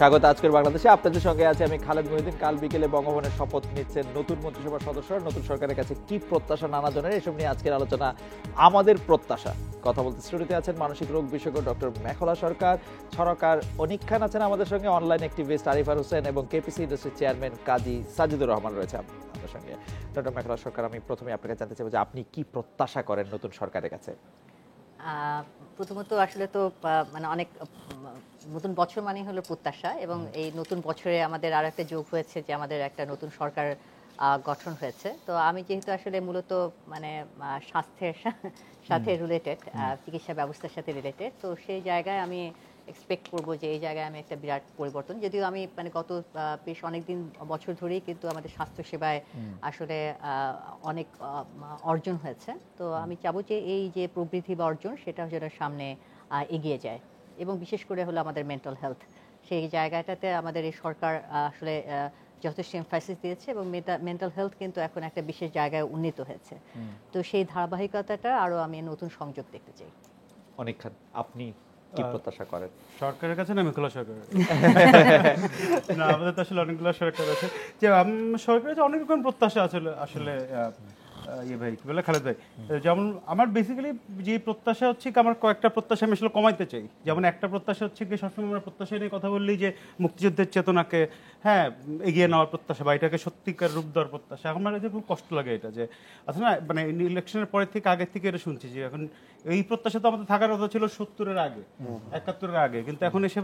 স্বাগত আজকের বাংলাদেশে। আপনাদের সঙ্গে আছে আমি খালেদ মহিউদ্দিন। কাল বিকেলে বঙ্গভবনে শপথ নিচ্ছেন নতুন মন্ত্রিসভার সদস্যরা। নতুন সরকারের কাছে কি প্রত্যাশা নানা জনের, এসব নিয়ে আজকের আলোচনা আমাদের প্রত্যাশা। কথা বলতে স্টুডিওতে আছেন মানসিক রোগ বিশেষজ্ঞ ডক্টর মেখলা সরকার, ছড়াকার অনিক খান আছেন আমাদের সঙ্গে, অনলাইন অ্যাক্টিভিস্ট আরিফার হোসেন এবং কেপিসি ইন্ডাস্ট্রির চেয়ারম্যান কাজী সাজিদুর রহমান রয়েছে আমাদের সঙ্গে। ডক্টর মেখলা সরকার, আমি প্রথমে আপনাকে জানতে চাইব যে আপনি কি প্রত্যাশা করেন নতুন সরকারের কাছে? প্রথমত আসলে তো মানে অনেক নতুন বছর মানে হলো প্রত্যাশা, এবং এই নতুন বছরে আমাদের আর একটা যোগ হয়েছে যে আমাদের একটা নতুন সরকার গঠন হয়েছে। তো আমি যেহেতু আসলে মূলত মানে স্বাস্থ্যের সাথে রিলেটেড, চিকিৎসা ব্যবস্থার সাথে রিলেটেড, তো সেই জায়গায় আমি এক্সপেক্ট করব যে এই জায়গায় আমি একটা বিরাট পরিবর্তন, যদিও আমি মানে গত বেশ অনেকদিন বছর ধরেই কিন্তু আমাদের স্বাস্থ্য সেবায় আসলে অনেক অর্জন হয়েছে। তো আমি চাবো যে এই যে প্রবৃদ্ধি বা অর্জন সেটা যেন সামনে এগিয়ে যায়, এবং বিশেষ করে হলো আমাদের মেন্টাল হেলথ, সেই জায়গাটাতে আমাদের এই সরকার আসলে যথেষ্ট এমফাসিস দিয়েছে, এবং মেন্টাল হেলথ কিন্তু এখন একটা বিশেষ জায়গায় উন্নীত হয়েছে। তো সেই ধারাবাহিকতাটা আরও আমি নতুন সংযোগ দেখতে চাই। অনিক খান, আপনি কি প্রত্যাশা করেন সরকারের কাছে? না মেখলা সরকারের? না, আমাদের তো আসলে অনেকগুলো সরকার আছে, যে সরকারের অনেক রকম প্রত্যাশা আসলে ভাই কি বলে খালেদ ভাই, যেমন আমার বেসিক্যালি যে প্রত্যাশা হচ্ছে কি, আমার কয়েকটা প্রত্যাশা আমি আসলে কমাইতে চাই। যেমন একটা প্রত্যাশা হচ্ছে কি, সবসময় আমরা প্রত্যাশা নিয়ে কথা বললি যে মুক্তিযুদ্ধের চেতনাকে এগিয়ে নেওয়ার প্রত্যাশা বা এটাকে সত্যিকার রূপ দেওয়ার প্রত্যাশা। আমার কাছে খুব কষ্ট লাগে এটা, যে আসলে না মানে ইলেকশনের পরের থেকে আগের থেকে এটা শুনছি যে এখন এই প্রত্যাশা তো আমাদের থাকার কথা ছিল 70-এর আগে, 71-এর আগে, কিন্তু এখন এসে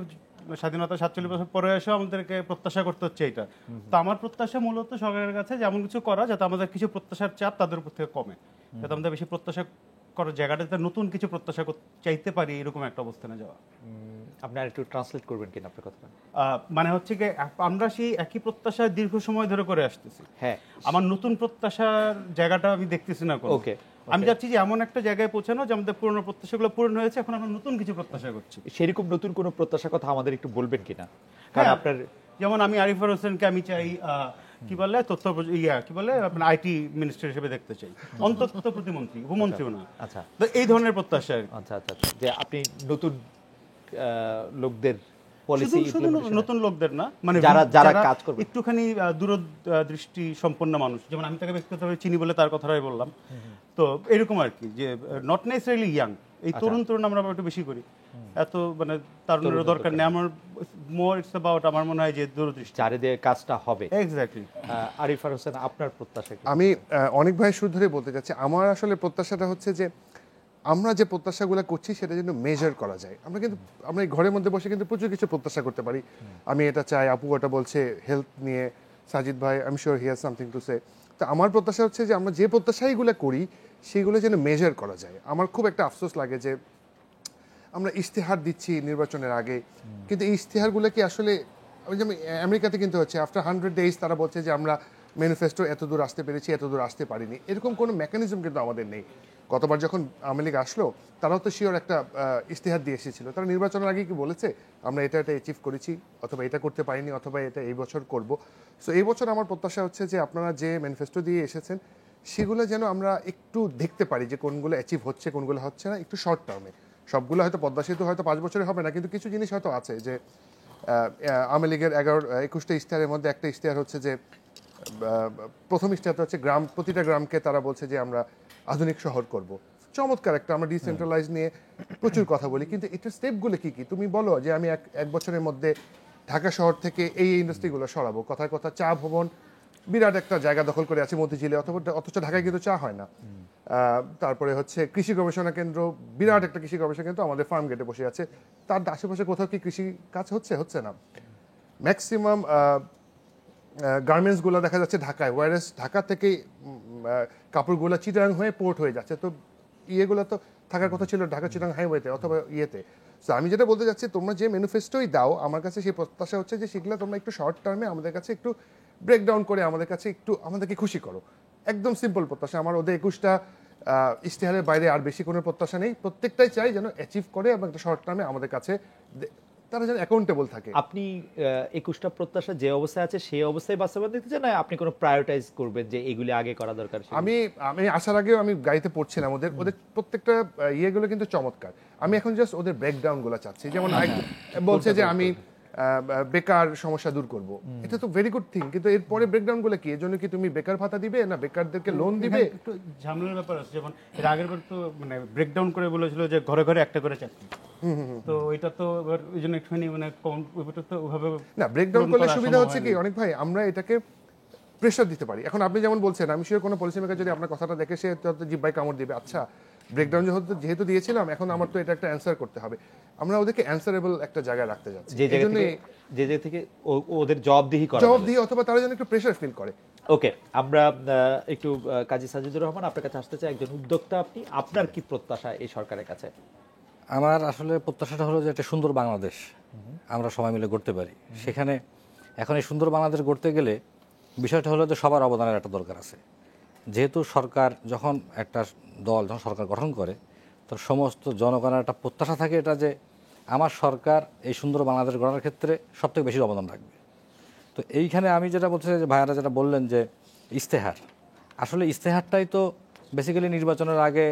স্বাধীনতা 47 বছর পরে এসেও আমাদেরকে প্রত্যাশা করতে হচ্ছে এটা। তো আমার প্রত্যাশা মূলত সরকারের কাছে যেমন কিছু করা, যাতে আমাদের কিছু প্রত্যাশার চাপ তাদের উপর থেকে কমে, যাতে আমাদের বেশি প্রত্যাশা করার জায়গাটাতে নতুন কিছু প্রত্যাশা চাইতে পারি, এরকম একটা অবস্থানে যাওয়া। আপনি আর একটু ট্রান্সলেট করবেন কিনা আপনার কথাটা? মানে হচ্ছে কি, আমরা সেই একই প্রত্যাশা দীর্ঘ সময় ধরে করে আসতেছি। হ্যাঁ, আমার নতুন প্রত্যাশার জায়গাটা আমি দেখতেছি না। ওকে, আমি চাচ্ছি যে এমন একটা জায়গায় পৌঁছানো যে আমাদের পুরনো প্রত্যাশাগুলো পূরণ হয়েছে, এখন আমরা নতুন কিছু প্রত্যাশা করছি। সেরকম নতুন কোনো প্রত্যাশার কথা আমাদের একটু বলবেন কিনা? কারণ আপনার যেমন আমি আরিফার হোসেনকে আমি চাই কি বলে তথ্য কি বলে আপনার আইটি মিনিস্টার হিসেবে দেখতে চাই, অন্তত প্রতিমন্ত্রী, উপমন্ত্রীও না। আচ্ছা, তো এই ধরনের প্রত্যাশা। আচ্ছা আচ্ছা, যে আপনি নতুন লোকদের নতুন লোকদের না, মানে যারা কাজ করবে, একটুখানি দূরদৃষ্টি সম্পন্ন মানুষ। যেমন আমি তাকে ব্যক্তিগতভাবে চিনি বলে তার কথাটাই বললাম। তো এরকম আর কি, যে নট নেসেসারিলি ইয়াং, এই তরুণ আমরা একটু বেশি করি, এত মানে তারুণের দরকার নেই। আমার মোর ইটস অ্যাবাউট, আমার মনে হয় যে দূরদৃষ্টি, চারিদিকে কাজটা হবে। এক্স্যাক্টলি। আরিফার হোসেন, আপনার প্রত্যাশা কি? আমি অনেক ভাই শুরু ধরে বলতে চাচ্ছি, আমার আসলে প্রত্যাশাটা হচ্ছে যে আমরা যে প্রত্যাশাগুলো করছি সেটা যেন মেজার করা যায়। আমরা এই ঘরের মধ্যে বসে কিন্তু প্রচুর কিছু প্রত্যাশা করতে পারি। আমি এটা চাই, আপু ওটা বলছে হেলথ নিয়ে, সাজিদ ভাই I am sure he has something to say. তো আমার প্রত্যাশা হচ্ছে যে আমরা যে প্রত্যাশাইগুলো করি সেগুলো যেন মেজার করা যায়। আমার খুব একটা আফসোস লাগে যে আমরা ইশতেহার দিচ্ছি নির্বাচনের আগে, কিন্তু এই ইশতেহারগুলো কি আসলে, যেমন আমেরিকাতে কিন্তু হচ্ছে আফটার 100 days তারা বলছে যে আমরা ম্যানিফেস্টো এত দূর আসতে পেরেছি, এত দূর আসতে পারিনি। এরকম কোনো মেকানিজম কিন্তু আমাদের নেই। গতবার যখন আওয়ামী লীগ আসলো, তারাও তো শিওর একটা ইশতেহার দিয়ে এসেছিল। তারা নির্বাচনের আগে কি বলেছে আমরা এটা অ্যাচিভ করেছি, অথবা এটা করতে পারিনি, অথবা এটা এই বছর করব। সো এই বছর আমার প্রত্যাশা হচ্ছে যে আপনারা যে ম্যানিফেস্টো দিয়ে এসেছেন সেগুলো যেন আমরা একটু দেখতে পারি যে কোনগুলো অ্যাচিভ হচ্ছে, কোনগুলো হচ্ছে না, একটু শর্ট টার্মে। সবগুলো হয়তো পদ্মা সেতু হয়তো 5 বছরে হবে না, কিন্তু কিছু জিনিস হয়তো আছে যে আওয়ামী লীগের 21টা ইশতেহারের মধ্যে একটা ইশতেহার হচ্ছে যে প্রথম ইশতেহারটা হচ্ছে প্রতিটা গ্রামকে তারা বলছে যে আমরা আধুনিক শহর করব। চমৎকার একটা, আমরা ডিসেন্ট্রালাইজ নিয়ে প্রচুর কথা বলি, কিন্তু এটার স্টেপগুলো কি কি? তুমি বলো যে আমি এক বছরের মধ্যে ঢাকা শহর থেকে এই ইন্ডাস্ট্রিগুলো সরাবো। কথায় কথা চা ভবন বিরাট একটা জায়গা দখল করে আছে মতিঝিলে, অথচ ঢাকায় কিন্তু চা হয় না। তারপরে হচ্ছে কৃষি গবেষণা কেন্দ্র, বিরাট একটা কৃষি গবেষণা কেন্দ্র আমাদের ফার্ম গেটে বসে আছে, তার আশেপাশে কোথাও কি কৃষি কাজ হচ্ছে না। ম্যাক্সিমাম গার্মেন্টসগুলো দেখা যাচ্ছে ঢাকায়, ওয়ারেস ঢাকা থেকে কাপড়গুলো চিটাগাং হয়ে পোর্ট হয়ে যাচ্ছে। তো ইয়েগুলো তো থাকার কথা ছিল ঢাকা চিটাগাং হাইওয়েতে অথবা ইয়েতে। সো আমি যেটা বলতে চাচ্ছি, তোমরা যে ম্যানিফেস্টোই দাও, আমার কাছে সেই প্রত্যাশা হচ্ছে যে সেগুলো তোমরা একটু শর্ট টার্মে আমাদের কাছে একটু ব্রেকডাউন করে আমাদের কাছে একটু আমাদেরকে খুশি করো। একদম সিম্পল প্রত্যাশা আমার। ওদের 21টা ইশতেহারের বাইরে আর বেশি কোনো প্রত্যাশা নেই। প্রত্যেকটাই চাই যেন অ্যাচিভ করে এবং একটা শর্ট টার্মে আমাদের কাছে তারা যেন অ্যাকাউন্টেবল থাকে। আপনি 21টা প্রত্যাশা যে অবস্থায় আছে সেই অবস্থায় বাস্তবায়ন দেখতে চান, না আপনি কোনো প্রায়োরিটাইজ করবেন যে এগুলি আগে করা দরকার? আমি আসার আগেও আমি গাড়িতে পড়ছিলাম, ওদের প্রত্যেকটা ইয়েগুলো কিন্তু চমৎকার। আমি এখন জাস্ট ওদের ব্রেকডাউন গুলো চাচ্ছি। যেমন বলছে যে আমি বেকার সমস্যা দূর করব, এটা তো ভেরি গুড থিং, কিন্তু এরপরে ব্রেকডাউন গুলো কি? এর জন্য কি তুমি বেকার ভাতা দিবে না বেকারদেরকে লোন দিবে? একটু ঝামেলার ব্যাপার আছে, যেমন এর আগের বার তো মানে ব্রেকডাউন করে বলেছিল যে ঘরে ঘরে একটা করে চাকরি, তো এটা তো এবার ওই জন্য একটুখানি মানে ওইটা তো ওইভাবে না, ব্রেকডাউন পূরণ করলে করা সুবিধা সম্ভব হচ্ছে কি হয়নি। অনেক ভাই, আমরা এটাকে প্রেশার দিতে পারি। এখন আপনি যেমন বলছেন, আমি শিওর কোনো পলিসি মেকার যদি আপনার কথাটা দেখে সে তো জিব্বাই কামড় দিবে, আচ্ছা ব্রেকডাউন যেহেতু দিয়েছিলাম এখন আমার তো এটা একটা অ্যান্সার করতে হবে। আমরা ওদেরকে অ্যান্সারেবল একটা জায়গায় রাখতে যাচ্ছি, যে জায়গা থেকে ওদের জবাবদিহি করা জবাব যাবে। দিয়ে, অথবা তারা যেন একটু প্রেশার ফিল করে। ওকে, আমরা একটু কাজী সাজিদুর রহমান আপনার কাছে আসতে চাই, একজন উদ্যোক্তা আপনি, আপনার কি প্রত্যাশা এই সরকারের কাছে? আমার আসলে প্রত্যাশাটা হলো যে একটা সুন্দর বাংলাদেশ আমরা সবাই মিলে গড়তে পারি। সেখানে এখন এই সুন্দর বাংলাদেশ গড়তে গেলে বিষয়টা হলো যে সবার অবদানের একটা দরকার আছে। যেহেতু সরকার যখন একটা দল যখন সরকার গঠন করে, তো সমস্ত জনগণের একটা প্রত্যাশা থাকে এটা যে আমার সরকার এই সুন্দর বাংলাদেশ গড়ার ক্ষেত্রে সবথেকে বেশি অবদান রাখবে। তো এইখানে আমি যেটা বলতে চাই যে ভাইয়ারা যেটা বললেন যে ইশতেহার, আসলে ইশতেহারটাই তো বেসিক্যালি নির্বাচনের আগে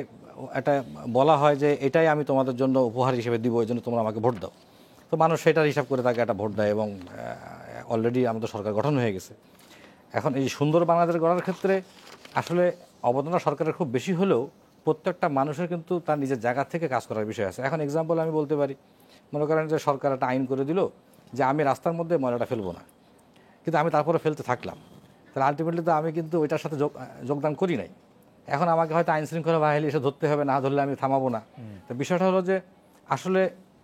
এটা বলা হয় যে এটাই আমি তোমাদের জন্য উপহার হিসেবে দিব, এই জন্য তোমরা আমাকে ভোট দাও। তো মানুষ সেটার হিসাব করে তাকে একটা ভোট দেয় এবং অলরেডি আমাদের সরকার গঠন হয়ে গেছে। এখন এই সুন্দর বাংলাদেশ গড়ার ক্ষেত্রে আসলে অবদানটা সরকারের খুব বেশি হলেও প্রত্যেকটা মানুষের কিন্তু তার নিজের জায়গা থেকে কাজ করার বিষয় আছে। এখন এক্সাম্পল আমি বলতে পারি, মনে করেন যে সরকার একটা আইন করে দিল যে আমি রাস্তার মধ্যে ময়লাটা ফেলবো না, কিন্তু আমি তারপরে ফেলতে থাকলাম, তাহলে আলটিমেটলি তো আমি কিন্তু ওইটার সাথে যোগদান করি নাই। এখন আমাকে হয়তো আইন শৃঙ্খলা বাহিনী এসে ধরতে হবে, না ধরলে আমি থামাবো না। তো বিষয়টা হলো যে আসলে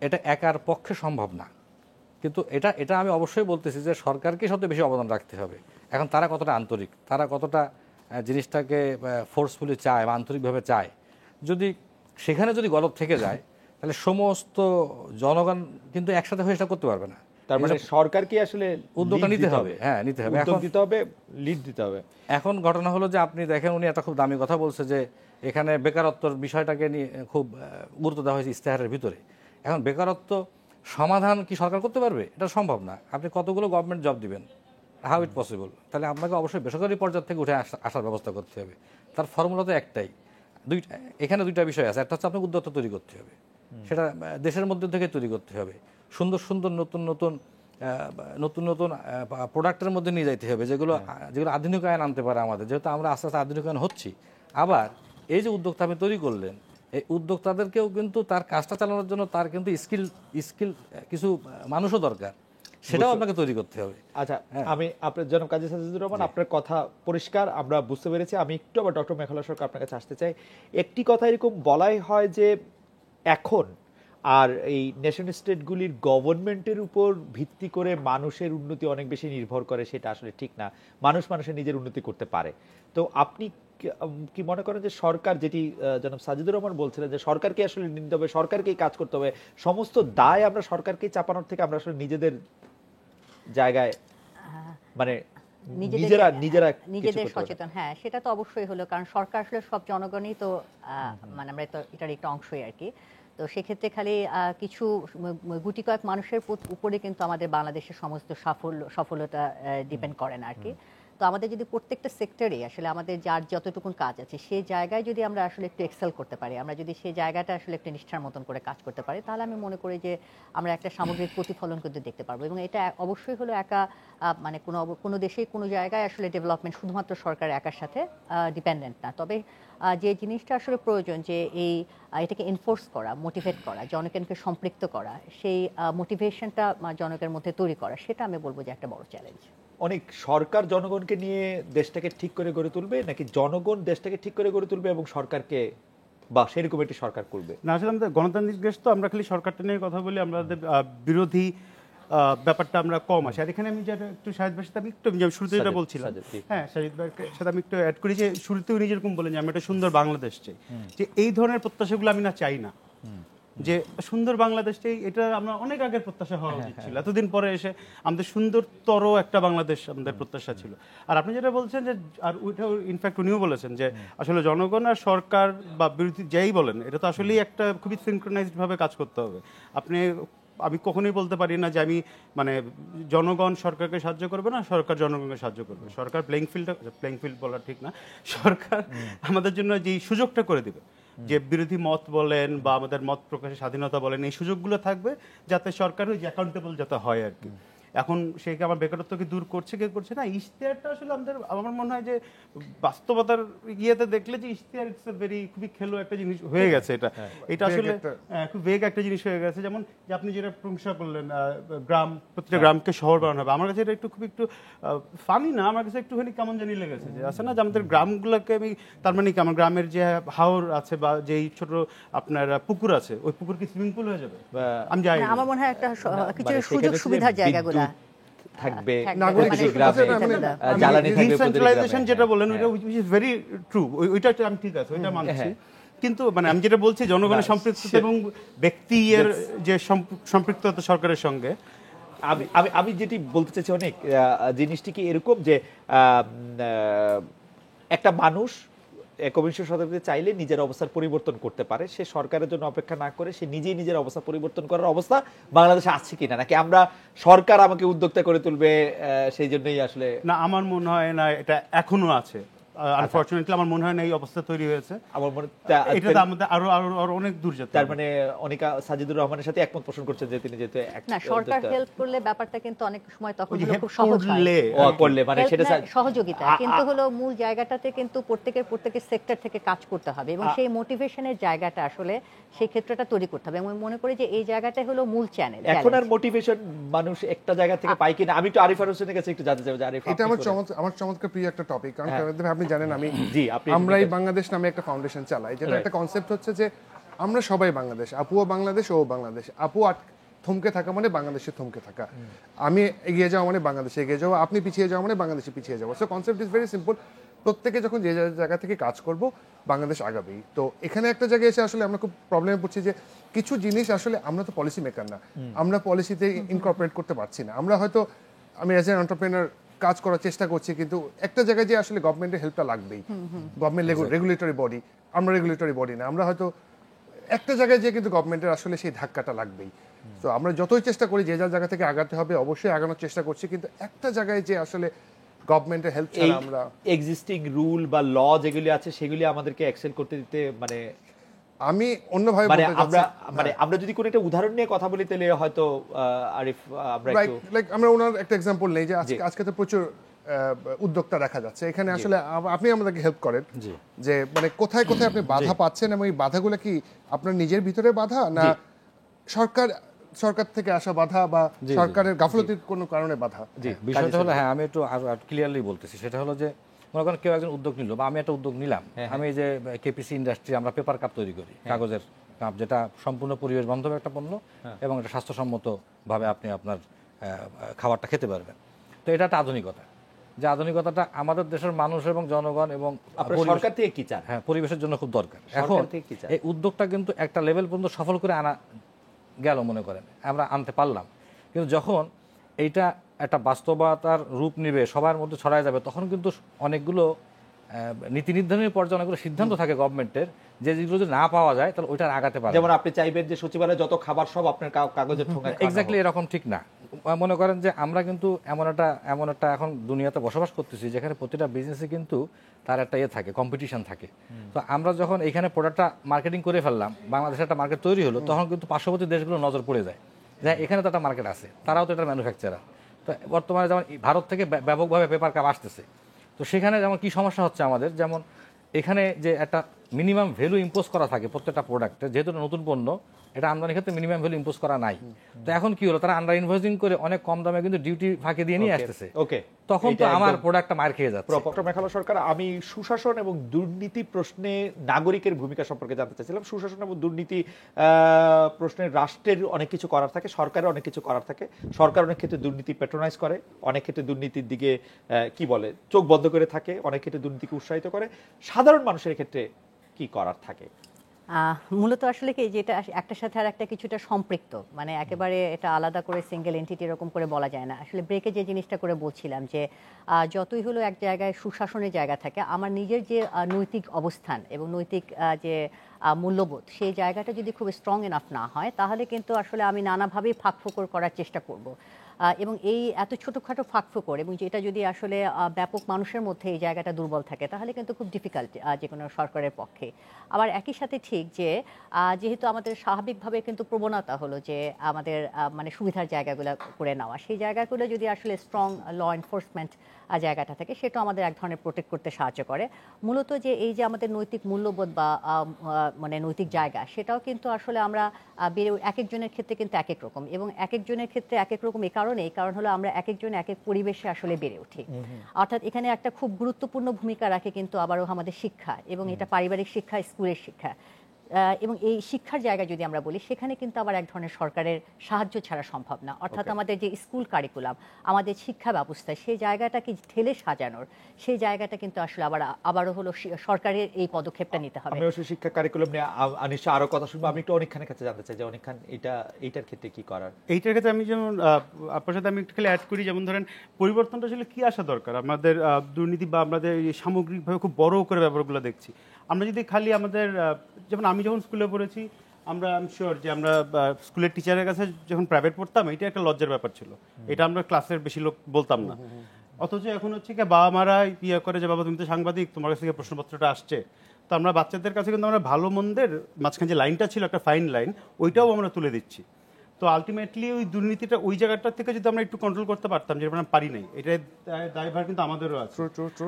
এটা একার পক্ষে সম্ভব না, কিন্তু এটা আমি অবশ্যই বলতেছি যে সরকারকে সবচেয়ে বেশি অবদান রাখতে হবে। এখন তারা কতটা আন্তরিক, তারা কতটা জিনিসটাকে ফোর্সফুলি চায় বা আন্তরিকভাবে চায়, সেখানে যদি গলত থেকে যায় তাহলে সমস্ত জনগণ কিন্তু একসাথে হয়ে এটা করতে পারবে না। তার মানে সরকারকে আসলে উদ্যোগটা নিতে হবে, হ্যাঁ নিতে হবে, উদ্যোগ দিতে হবে, লিড দিতে হবে। এখন ঘটনা হলো যে আপনি দেখেন উনি একটা খুব দামি কথা বলছে যে এখানে বেকারত্বর বিষয়টাকে নিয়ে খুব গুরুত্ব দেওয়া হয়েছে ইশতেহারের ভিতরে। এখন বেকারত্ব সমাধান কি সরকার করতে পারবে? এটা সম্ভব না। আপনি কতগুলো গভর্নমেন্ট জব দিবেন, হাউ ইট পসিবল? তাহলে আপনাকে অবশ্যই বেসরকারি পর্যায় থেকে উঠে আসার ব্যবস্থা করতে হবে। তার ফর্মুলা তো একটাই, এখানে দুইটা বিষয় আছে। একটা হচ্ছে আপনাকে উদ্যোক্তা তৈরি করতে হবে, সেটা দেশের মধ্যে থেকে তৈরি করতে হবে। সুন্দর সুন্দর নতুন নতুন প্রোডাক্টের মধ্যে নিয়ে যাইতে হবে, যেগুলো আধুনিকায়ন আনতে পারে আমাদের, যেহেতু আমরা আস্তে আস্তে আধুনিকায়ন হচ্ছি। আবার এই যে উদ্যোক্তা আপনি তৈরি করলেন, এই উদ্যোক্তাদেরকেও কিন্তু তার কাজটা চালানোর জন্য তার কিন্তু স্কিল কিছু মানুষও দরকার, সেটাও আপনাকে তৈরি করতে হবে। আচ্ছা, আমি আপনার জনাব কাজী সাজিদুর রহমান, আপনার কথা পরিষ্কার, আমরা বুঝতে পেরেছি। আমি একটু আবার ডক্টর মেঘলা সরকার আপনার কাছে আসতে চাই। একটি কথা এরকম বলাই হয় যে এখন আর এই নেশন স্টেটগুলির গভর্নমেন্টের উপর ভিত্তি করে মানুষের উন্নতি অনেক বেশি নির্ভর করে, সেটা আসলে ঠিক না। মানুষের নিজের উন্নতি করতে পারে। তো আপনি কি মনে করেন যে সরকার, যেটি জনাব সাজিদুর রহমান বলছিলেন যে সরকারকে আসলে নিতে হবে, সরকারকেই কাজ করতে হবে, সমস্ত দায় আমরা সরকারকেই চাপানোর থেকে আমরা আসলে নিজেদের জায়গায় মানে নিজেদের সচেতন, হ্যাঁ সেটা তো অবশ্যই হলো, কারণ সরকার আসলে সব জনগণই তো মানে আমরা তো এটার একটা অংশই আর কি। তো সেক্ষেত্রে খালি কিছু গুটি কয়েক মানুষের উপরে কিন্তু আমাদের বাংলাদেশের সমস্ত সফলতা ডিপেন্ড করে না আর কি। তো আমাদের যদি প্রত্যেকটা সেক্টরে আসলে আমাদের যার যতটুকুন কাজ আছে সেই জায়গায় যদি আমরা আসলে একটু এক্সেল করতে পারি, আমরা যদি সেই জায়গাটা আসলে একটু নিষ্ঠার মতন করে কাজ করতে পারি, তাহলে আমি মনে করি যে আমরা একটা সামগ্রিক প্রতিফলন কিন্তু দেখতে পারবো। এবং এটা অবশ্যই হলো একা মানে কোনো দেশেই কোনো জায়গায় আসলে ডেভেলপমেন্ট শুধুমাত্র সরকার একার সাথে ডিপেন্ডেন্ট না। তবে যে জিনিসটা আসলে প্রয়োজন যে এটাকে এনফোর্স করা, মোটিভেট করা, জনগণকে সম্পৃক্ত করা, সেই মোটিভেশনটা জনগণের মধ্যে তৈরি করা, সেটা আমি বলবো যে একটা বড় চ্যালেঞ্জ। অনেক সরকার জনগণকে নিয়ে দেশটাকে ঠিক করে গড়ে তুলবে, নাকি জনগণ দেশটাকে ঠিক করে গড়ে তুলবে এবং সরকারকে বা সেরকম একটি সরকার করবে? না, আসলে আমাদের গণতান্ত্রিক দেশ তো, আমরা খালি সরকারটা নিয়ে কথা বলি, আমাদের বিরোধী ব্যাপারটা আমরা কম আসে। আর এখানে আমি যেটা একটু শাহিদ ভাইয়ের সাথে আমি একটু শুরুতে যেটা বলছিলাম, হ্যাঁ শাহিদ ভাইয়ের সাথে আমি একটু অ্যাড করি যে শুরুতেও উনি যেরকম বলেন যে আমি একটা সুন্দর বাংলাদেশ চাই, যে এই ধরনের প্রত্যাশাগুলো আমি না চাই না, যে সুন্দর বাংলাদেশটাই এটা আমরা অনেক আগের প্রত্যাশা হওয়া উচিত ছিল। এতদিন পরে এসে আমাদের সুন্দরতর একটা বাংলাদেশ আমাদের প্রত্যাশা ছিল। আর আপনি যেটা বলছেন যে, আর ওইটা ইনফ্যাক্ট উনিও বলেছেন যে আসলে জনগণ আর সরকার বা বিরোধী যাই বলেন, এটা তো আসলেই একটা খুবই সিনক্রোনাইজড ভাবে কাজ করতে হবে। আমি কখনোই বলতে পারি না যে আমি মানে জনগণ সরকারকে সাহায্য করবে না, সরকার জনগণকে সাহায্য করবে। সরকার প্লেইং ফিল্ড বলা ঠিক না, সরকার আমাদের জন্য যেই সুযোগটা করে দিবে, যে বিরোধী মত বলেন বা আমাদের মত প্রকাশের স্বাধীনতা বলেন, এই সুযোগগুলো থাকবে যাতে সরকার ওই অ্যাকাউন্টেবল যাতে হয় আর কি। এখন সেই আমার বেকারত্বকে দূর করছে কে করছে না, ইশতেহারটা আসলে আমার মনে হয় যে বাস্তবতার ইয়েতে দেখলে যে ইশতেহার ইটস এ ভেরি খুবই খেলো একটা জিনিস হয়ে গেছে এটা। এটা আসলে খুব বেগ একটা জিনিস হয়ে গেছে। যেমন যে আপনি যেটা প্রশংসা করলেন প্রতিটা গ্রামকে শহর বানানো হবে, আমার কাছে এটা একটু ফানি না, আমার কাছে একটুখানি কেমন জানি লেগেছে যে আছে না যে আমাদের গ্রামগুলোকে আমি, তার মানে কি আমার গ্রামের যে হাওর আছে বা যেই ছোট আপনার পুকুর আছে, ওই পুকুর কি সুইমিং পুল হয়ে যাবে? আমি যাই না, আমার মনে হয় একটা কিছু মানে সুযোগ সেখানে সুবিধার বিদ্যুৎ জায়গাগুলো থাকবে নাগরিক মানে প্রতিটি গ্রামে, সুবিধা। জ্বালানি থাকবে প্রতিটি ডিসেন্ট্রালাইজেশন গ্রামে। যেটা বলেন ওইটা উইচ ইজ ভেরি ট্রু, ওইটা আমি ঠিক আছে, ওইটা মানছি। কিন্তু মানে আমি যেটা বলছি জনগণের সম্পৃক্ততা এবং ব্যক্তির যে সম্পৃক্ততা সরকারের সঙ্গে, আমি আমি আমি যেটি বলতে চাইছি অনেক জিনিসটি কি এরকম যে একটা মানুষ একবিংশ শতাব্দীতে চাইলে নিজের অবস্থার পরিবর্তন করতে পারে, সে সরকারের জন্য অপেক্ষা না করে সে নিজেই নিজের অবস্থা পরিবর্তন করার অবস্থা বাংলাদেশে আছে কিনা, নাকি আমরা সরকার আমাকে উদ্যোক্তা করে তুলবে সেই জন্যই আসলে? না, আমার মনে হয় না এটা এখনো আছে। আনফরচুনেটলি আমার মনে হয় না এই অবস্থা তৈরি হয়েছে। আমার মনে এটা তো আমাদের আরো আরো আরো অনেক দূর যেতে তার হবে। মানে অনিকা সাজিদুর রহমানের সাথে একমত পোষণ করছেন যে তিনি যেহেতু না, সরকার হেল্প করলে ব্যাপারটা কিন্তু অনেক সময় তখন ওই যে হলো help খুব সহজ হয়। করলে, করলে মানে Help সেটা না, সহযোগিতা কিন্তু হলো মূল জায়গাটাতে কিন্তু প্রত্যেকের সেক্টর থেকে কাজ করতে হবে এবং সেই মোটিভেশনের জায়গাটা আসলে সেই ক্ষেত্রটা তৈরি করতে হবে। আমি মনে করি যে এই জায়গাটাই হলো মূল চ্যানেল। এখন আর মোটিভেশন মানুষ একটা জায়গা থেকে পায় কিনা, আমি একটু আরিফার হোসেনের কাছে একটু জানতে চাই যে আরিফ, এটা আমার চমৎকার প্রিয় একটা টপিক, কারণ আপনি জানেন আমি জি, আপনি আমরাই বাংলাদেশ নামে একটা ফাউন্ডেশন চালাই, যেটা একটা কনসেপ্ট হচ্ছে যে আমরা সবাই বাংলাদেশ, আপুও বাংলাদেশ ও বাংলাদেশ, আপু থমকে থাকা মানে বাংলাদেশে থমকে থাকা, আমি এগিয়ে যাওয়া মানে বাংলাদেশে এগিয়ে যাওয়া, আপনি পিছিয়ে যাওয়া মানে বাংলাদেশে পিছিয়ে যাওয়া। So concept is very simple, প্রত্যেকে যখন যে জায়গা থেকে কাজ করব বাংলাদেশ আগাবেই। তো এখানে একটা জায়গায় এসে আসলে আমরা খুব প্রবলেমে পড়ছি যে কিছু জিনিস আসলে আমরা তো পলিসি মেকার না, আমরা পলিসিতে ইনকর্পোরেট করতে পারছি না। আমরা হয়তো আমি অ্যাজ এন এন্টারপ্রেনার কাজ করার চেষ্টা করছি, কিন্তু একটা জায়গায় যে আসলে গভর্নমেন্টের হেল্পটা লাগবেই। গভর্নমেন্ট রেগুলেটরি বডি, আমরা রেগুলেটরি বডি না, আমরা হয়তো একটা জায়গায় যে কিন্তু গভর্নমেন্টের আসলে সেই ধাক্কাটা লাগবেই। তো আমরা যতই চেষ্টা করি যে যার জায়গা থেকে আগাতে হবে অবশ্যই আগানোর চেষ্টা করছি, কিন্তু একটা জায়গায় যে আসলে গভর্নমেন্টের হেল্প ছাড়া আমরা এক্সিস্টিং রুল বা ল যেগুলি আছে সেগুলি আমাদেরকে এক্সেল করতে দিতে মানে আমি অন্যভাবে মানে বলতে আমরা চাচ্ছি, মানে আমরা যদি কোনো একটা উদাহরণ নিয়ে কথা বলি তাহলে হয়তো আরিফ আমরা একটু লাইক আমরা ওনার একটা এক্সাম্পল নেই যে আজকে তো প্রচুর উদ্যোক্তা দেখা যাচ্ছে এখানে, আসলে আপনি আমাদেরকে হেল্প করেন যে মানে কোথায় কোথায় আপনি বাধা পাচ্ছেন এবং এই বাধাগুলো কি আপনার নিজের ভিতরে বাধা না সরকার থেকে আসা বাধা বা সরকারের গাফলতির কোনো কারণে বাধা? বিষয়টা হলো, হ্যাঁ আমি একটু আরো ক্লিয়ারলি বলতেছি। সেটা হলো যে মনে করেন কেউ একজন উদ্যোগ নিল বা আমি একটা উদ্যোগ নিলাম, আমি এই যে কেপিসি ইন্ডাস্ট্রি আমরা পেপার কাপ তৈরি করি, কাগজের কাপ, যেটা সম্পূর্ণ পরিবেশ বান্ধব একটা পণ্য এবং এটা স্বাস্থ্যসম্মত ভাবে আপনি আপনার খাবারটা খেতে পারবেন। তো এটা একটা আধুনিকতা, যে আধুনিকতাটা আমাদের দেশের মানুষ এবং জনগণ এবং সরকার থেকে কি চান? হ্যাঁ, পরিবেশের জন্য খুব দরকার। এখন সরকার থেকে কি চান? এই উদ্যোগটা কিন্তু একটা লেভেল পর্যন্ত সফল করে আনা গেল, মনে করেন আমরা আনতে পারলাম, কিন্তু যখন এইটা একটা বাস্তবতার রূপ নিবে, সবার মধ্যে ছড়ায় যাবে, তখন কিন্তু অনেকগুলো নীতি নির্ধারণের পর্যায়ে অনেকগুলো সিদ্ধান্ত থাকে গভর্নমেন্টের, যে যেগুলো যদি না পাওয়া যায় তাহলে ওইটা আগাতে পারে। যেমন আপনি চাইবেন যে সচিবালয়ে যত খাবার সব আপনার কাগজের ঠোঙায় এক্স্যাক্টলি এরকম ঠিক না। মনে করেন যে আমরা কিন্তু এমন একটা এখন দুনিয়াতে বসবাস করতেছি যেখানে প্রতিটা বিজনেসে কিন্তু তার একটা থাকে, কম্পিটিশন থাকে। তো আমরা যখন এখানে প্রোডাক্টটা মার্কেটিং করে ফেললাম, বাংলাদেশে একটা মার্কেট তৈরি হলো, তখন কিন্তু পার্শ্ববর্তী দেশগুলো নজর পড়ে যায় যে এখানে তো একটা মার্কেট আছে, তারাও তো এটা ম্যানুফ্যাকচারার। তো বর্তমানে যেমন ভারত থেকে ব্যাপকভাবে পেপার কাপ আসতেছে, তো সেখানে যেমন কি সমস্যা হচ্ছে আমাদের, যেমন এখানে যে একটা মিনিমাম ভ্যালু ইম্পোজ করা থাকে প্রত্যেকটা প্রোডাক্টে, যেহেতু নতুন পণ্য, এটা আমদানির ক্ষেত্রে মিনিমাম ভ্যালু ইম্পোজ করা নাই। তো এখন কি হলো, তারা আন্ডার ইনভয়েসিং করে অনেক কম দামে কিন্তু ডিউটি ফাঁকি দিয়ে নিয়ে আসতেছে। ওকে, তখন তো আমার প্রোডাক্টটা মার খেয়ে যাচ্ছে। ডক্টর মেঘালা সরকার, আমি সুশাসন এবং দুর্নীতি প্রশ্নে নাগরিকের ভূমিকা সম্পর্কে জানতে চাইছিলাম। সুশাসন এবং দুর্নীতি প্রশ্নে রাষ্ট্রের অনেক কিছু করার থাকে, সরকারের অনেক কিছু করার থাকে। সরকার অনেক ক্ষেত্রে দুর্নীতি প্যাট্রোনাইজ করে, অনেক ক্ষেত্রে দুর্নীতির দিকে কি বলে চোখ বন্ধ করে থাকে, অনেক ক্ষেত্রে দুর্নীতিকে উৎসাহিত করে। সাধারণ মানুষের ক্ষেত্রে কি করার থাকে? মূলত আসলে কি, যেটা একটার সাথে আর একটা কিছুটা সম্পৃক্ত, মানে একেবারে এটা আলাদা করে সিঙ্গেল এন্টিটি এরকম করে বলা যায় না। আসলে ব্রেকে যে জিনিসটা করে বলছিলাম যে যতই হলো এক জায়গায় সুশাসনের জায়গা থাকে, আমার নিজের যে নৈতিক অবস্থান এবং নৈতিক যে মূল্যবোধ, সেই জায়গাটা যদি খুব স্ট্রং এনাফ না হয়, তাহলে কিন্তু আসলে আমি নানাভাবেই ফাঁকফোকর করার চেষ্টা করব। এবং এই এত ছোটোখাটো ফাঁকফোকর এবং যেটা যদি আসলে ব্যাপক মানুষের মধ্যে এই জায়গাটা দুর্বল থাকে তাহলে কিন্তু খুব ডিফিকাল্ট যে কোনো সরকারের পক্ষে। আবার একই সাথে ঠিক যে যেহেতু আমাদের স্বাভাবিকভাবে কিন্তু প্রবণতা হলো যে আমাদের মানে সুবিধার জায়গাগুলো করে নেওয়া, সেই জায়গাগুলো যদি আসলে স্ট্রং ল এনফোর্সমেন্ট জায়গাটা থাকে সেটা আমাদের এক ধরনের প্রোটেক্ট করতে সাহায্য করে। মূলত যে এই যে আমাদের নৈতিক মূল্যবোধ বা মানে নৈতিক জায়গা সেটাও কিন্তু আসলে আমরা বেড়ে এক একজনের ক্ষেত্রে কিন্তু এক এক রকম এবং এক একজনের ক্ষেত্রে এক এক রকম কারণ হলো আমরা এক একজন এক এক পরিবেশে আসলে বেড়ে উঠি। অর্থাৎ এখানে একটা খুব গুরুত্বপূর্ণ ভূমিকা রাখে কিন্তু আবারও আমাদের শিক্ষা, এবং এটা পারিবারিক শিক্ষা, স্কুলের শিক্ষা। এবং এই শিক্ষার জায়গা যদি আমরা বলি সেখানে কিন্তু আবার এক ধরনের সরকারের সাহায্য ছাড়া সম্ভব না। অর্থাৎ আমাদের যে স্কুল কারিকুলাম, আমাদের শিক্ষা ব্যবস্থা, সেই জায়গাটাকে ঠেলে সাজানোর সেই জায়গাটা কিন্তু আসলে আবারও হলো সরকারের এই পদক্ষেপটা নিতে হবে। আমি অবশ্যই শিক্ষা কারিকুলাম নিয়ে নিশ্চয়ই আরো কথা শুনবো। আমি একটু অনেক খানের কাছে জানতে চাই যে অনেক খান এইটার ক্ষেত্রে কি করার। এইটার ক্ষেত্রে আমি যেমন আপনার সাথে আমি একটু খালি অ্যাড করি, যেমন ধরেন পরিবর্তনটা আসলে কি আসা দরকার। আমাদের দুর্নীতি বা আমাদের সামগ্রিকভাবে খুব বড় করে ব্যাপারগুলো দেখছি। আমরা যদি খালি আমাদের যেমন আমি যখন স্কুলে পড়েছি, আমরা আই এম শিওর যে আমরা স্কুলের টিচারের কাছে যখন প্রাইভেট পড়তাম এটা একটা লজ্জার ব্যাপার ছিল, এটা আমরা ক্লাসের বেশি লোক বলতাম না। অথচ এখন হচ্ছে কি বাবা মারা ইয়ে করে যে বাবা তুমি তো সাংবাদিক, তোমার কাছ থেকে প্রশ্নপত্রটা আসছে, তো আমরা বাচ্চাদের কাছে কিন্তু আমরা ভালো মন্দের মাঝখানে যে লাইনটা ছিল একটা ফাইন লাইন, ওইটাও আমরা তুলে দিচ্ছি। তো আলটিমেটলি ওই দুর্নীতিটা ওই জায়গাটা থেকে যদি আমরা একটু কন্ট্রোল করতে পারতাম, যেটা আমরা পারি নাই, এটার দায়ভার কিন্তু আমাদেরও আছে।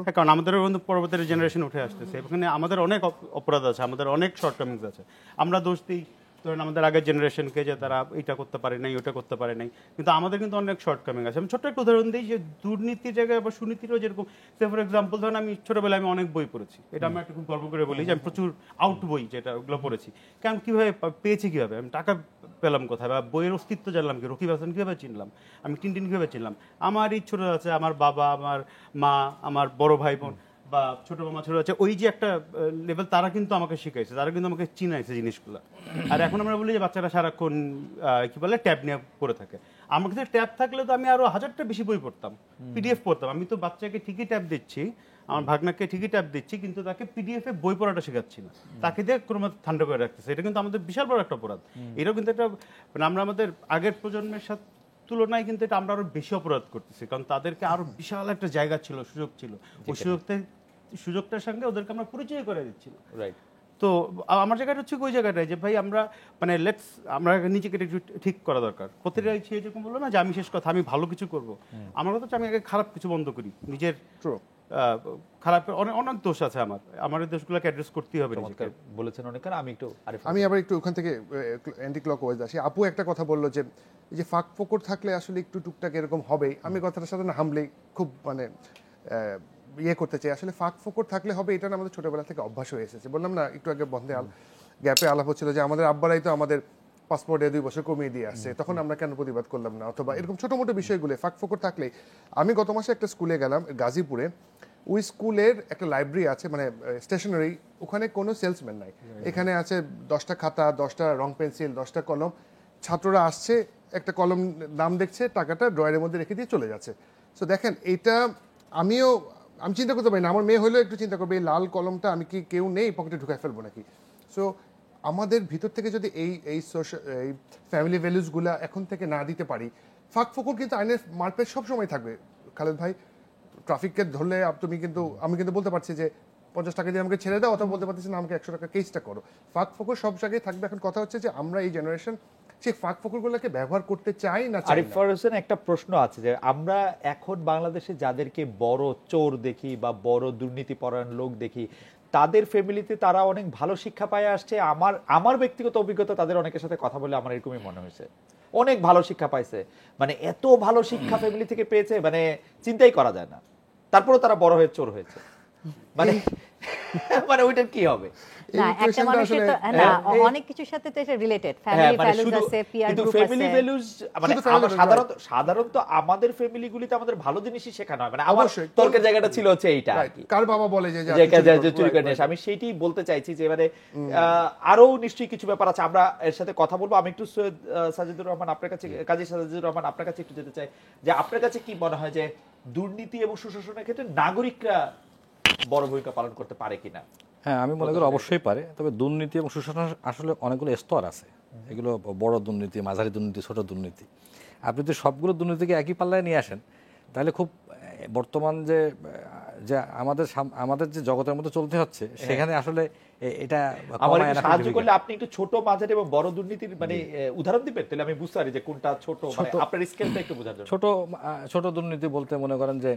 হ্যাঁ, কারণ আমাদেরও কিন্তু পরবর্তী জেনারেশন উঠে আসতেছে, এখানে আমাদের অনেক অপরাধ আছে, আমাদের অনেক শর্টকামিংস আছে। আমরা দোষ দিই ধরেন আমাদের আগের জেনারেশনকে যে তারা এটা করতে পারে নাই, ওটা করতে পারে নাই, কিন্তু আমাদের কিন্তু অনেক শর্টকামিং আছে। আমি ছোট্ট একটা উদাহরণ দিই যে দুর্নীতির জায়গায় বা সুনীতিরও যেরকম, ফর এক্সাম্পল ধরেন আমি ছোটবেলায় আমি অনেক বই পড়েছি, এটা আমি একটা খুব গর্ব করে বলি যে আমি প্রচুর আউট বই যেটা ওগুলো পড়েছি। কারণ কীভাবে পেয়েছি, কীভাবে আমি টাকা পেলাম কোথায়, বা বইয়ের অস্তিত্ব জানলাম কি, রকিব হাসান কীভাবে চিনলাম, আমি টিনটিন কীভাবে চিনলাম। আমার এই ছোটো আছে, আমার বাবা, আমার মা, আমার বড় ভাই বোন বা ছোট মামা ছোট আছে, ওই যে একটা লেভেল, তারা কিন্তু আমাকে শিখাইছে, তারা কিন্তু আমাকে চিনাইছে জিনিসগুলো। আর এখন আমরা বলি যে বাচ্চারা সারাক্ষণ কি বলে ট্যাব নিয়ে পড়ে থাকে। আমার কাছে ট্যাব থাকলে তো আমি আরো 1000টা বেশি বই পড়তাম, পিডিএফ পড়তাম। আমি তো বাচ্চাকে ঠিকই ট্যাব দিচ্ছি, আমার ভাগনাকে ঠিকই ট্যাব দিচ্ছি, কিন্তু তাকে পিডিএফ এ বই পড়াটা শেখাচ্ছি না, তাকে দিয়ে ক্রমে ঠান্ডা করে রাখতেছে। এটা কিন্তু আমাদের বিশাল বড় একটা অপরাধ। এটাও কিন্তু একটা মানে আমরা আমাদের আগের প্রজন্মের সাথে তুলনায় কিন্তু এটা আমরা আরো বেশি অপরাধ করতেছি, কারণ তাদেরকে আরো বিশাল একটা জায়গা ছিল, সুযোগ ছিল, ওই সুযোগটার সঙ্গে ওদেরকে আমরা পরিচয় করে দিচ্ছি। রাইট। তো আমার জায়গাটা হচ্ছে ওই জায়গাটায় যে ভাই আমরা মানে আমরা নিজেকে একটু ঠিক করা দরকার। প্রতিটা যেরকম বললো না যে আমি শেষ কথা, আমি ভালো কিছু করব, আমার কথা হচ্ছে আমি আগে খারাপ কিছু বন্ধ করি। নিজের খারাপ অনেক দোষ আছে, আমার দোষগুলোকে অ্যাড্রেস করতেই হবে। বলেছেন অনেক, আমি একটু আমি আবার একটু ওখান থেকে অ্যান্টি ক্লকওয়াইজ আসি। আপু একটা কথা বললো যে এই যে ফাঁক ফোকর থাকলে আসলে একটু টুকটাক এরকম হবেই। আমি কথাটার সাথে না হামলেই খুব মানে ইয়ে করতে চাই, আসলে ফাঁক ফোকর থাকলে হবে, এটা আমাদের ছোটবেলা থেকে অভ্যাস হয়ে এসেছে। বললাম না একটু আগে বন্ধে গ্যাপে আলাপ হচ্ছিল যে আমাদের আব্বারাই তো আমাদের পাসপোর্টে 2 বছর কমিয়ে দিয়ে আসছে, তখন আমরা কেন প্রতিবাদ করলাম না, অথবা এরকম ছোটো মোটো বিষয়গুলো ফাঁক ফোকর থাকলে। আমি গত মাসে একটা স্কুলে গেলাম গাজীপুরে, ওই স্কুলের একটা লাইব্রেরি আছে, মানে স্টেশনারি, ওখানে কোনো সেলসম্যান নাই। এখানে আছে 10টা খাতা, 10টা রং পেন্সিল, 10টা কলম। ছাত্ররা আসছে, একটা কলম দাম দেখছে, টাকাটা ড্রয়ারের মধ্যে রেখে দিয়ে চলে যাচ্ছে। সো দেখেন এইটা আমি চিন্তা করতে পারি না, আমার মেয়ে হলেও একটু চিন্তা করবে এই লাল কলমটা আমি কি কেউ নেই পকেটে ঢুকায় ফেলবো নাকি। সো আমাদের ভিতর থেকে যদি এই ফ্যামিলি ভ্যালুসগুলো এখন থেকে না দিতে পারি, ফাঁক ফোকর কিন্তু আইনের মারপেট সবসময় থাকবে। খালেদ ভাই, ট্রাফিককে ধরলে আমি কিন্তু বলতে পারছি যে 50 টাকা দিয়ে আমাকে ছেড়ে দাও, অথবা বলতে পারতেছি না আমাকে 100 টাকা কেসটা করো। ফাঁক ফোকর সব জায়গায় থাকবে। এখন কথা হচ্ছে যে আমরা এই জেনারেশন সেই ফাঁক ফোকরগুলোকে ব্যবহার করতে চাই না। আরিফ হোসেন, একটা প্রশ্ন আছে যে আমরা এখন বাংলাদেশে যাদেরকে বড় চোর দেখি বা বড় দুর্নীতিপরায়ণ লোক দেখি, তাদের ফ্যামিলিতে তারা অনেক ভালো শিক্ষা পায় আসছে। আমার ব্যক্তিগত অভিজ্ঞতা, তাদের অনেকের সাথে কথা বলে আমার এরকমই মনে হয়েছে, অনেক ভালো শিক্ষা পাইছে। মানে এত ভালো শিক্ষা ফ্যামিলি থেকে পেয়েছে, মানে চিন্তাই করা যায় না। তারপরেও তারা বড় হয়ে চোর হয়েছে। মানে মানে ওইটার কি হবে? না, একটা মানুষের তো না অনেক কিছুর সাথে তো এটা রিলেটেড। ফ্যামিলি ভ্যালুস আছে, পিয়ার গ্রুপ আছে। ফ্যামিলি ভ্যালুস মানে সাধারণত আমাদের ফ্যামিলিগুলিতে আমাদের ভালো জিনিসই শেখানো হয়। মানে আমার তর্কের জায়গাটা ছিল হচ্ছে এইটা, কার বাবা বলে যে চুরি করে নিয়ে আসে। আমি সেইটাই বলতে চাইছি যে মানে আরো নিশ্চয়ই কিছু ব্যাপার আছে, আমরা এর সাথে কথা বলবো। আমি একটু সৈয়দ সাজিদুর রহমান আপনার কাছে, কাজী সাজিদুর রহমান আপনার কাছে একটু যেতে চাই যে আপনার কাছে কি মনে হয় যে দুর্নীতি এবং সুশাসনের ক্ষেত্রে নাগরিকরা বড় ভূমিকা পালন করতে পারে কিনা? হ্যাঁ, আমি মনে করি অবশ্যই পারে। তবে দুর্নীতি এবং সুশাসন আসলে অনেকগুলো স্তর আছে। এগুলো বড় দুর্নীতি, মাঝারি দুর্নীতি, ছোট দুর্নীতি। আপনি যদি সবগুলো দুর্নীতিকে একই পাল্লায় নিয়ে আসেন তাহলে খুব বর্তমান যে আমাদের যে জগতের মধ্যে চলতে হচ্ছে সেখানে আসলে এটা আমার কমায় একটু আনা সাহায্য খুব করলে আপনি একটু ছোট মাঝারি এবং বড় দুর্নীতির মানে উদাহরণ দিবেন, তাহলে আমি বুঝতে পারি যে কোনটা ছোট, মানে আপনার স্কেলটা একটু বোঝার জন্য। ছোট দুর্নীতি বলতে মনে করেন যে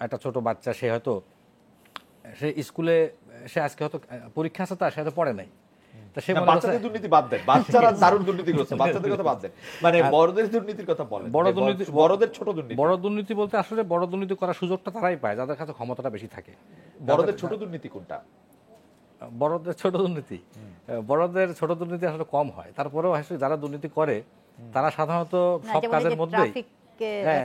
একটা ছোট বাচ্চা, সে হয়তো সে স্কুলে সে আজকে হয়তো পরীক্ষা আছে, তার সে হয়তো পড়ে নাই, তা সে না, মনে বাচ্চাদের দুর্নীতি বাদ দেন, বাচ্চারা দারুণ দুর্নীতিগ্রস্ত, বাচ্চাদের কথা বাদ দেন, মানে বড়দের দুর্নীতির কথা বলেন। বড়দের ছোট দুর্নীতি, বড় দুর্নীতি বলতে আসলে বড় দুর্নীতি করার সুযোগটা তারাই পায় যাদের কাছে ক্ষমতাটা বেশি থাকে। বড়দের ছোট দুর্নীতি কোনটা? বড়দের ছোট দুর্নীতি আসলে কম হয়, তারপরেও আসলে যারা দুর্নীতি করে তারা সাধারণত সব কাজের মধ্যেই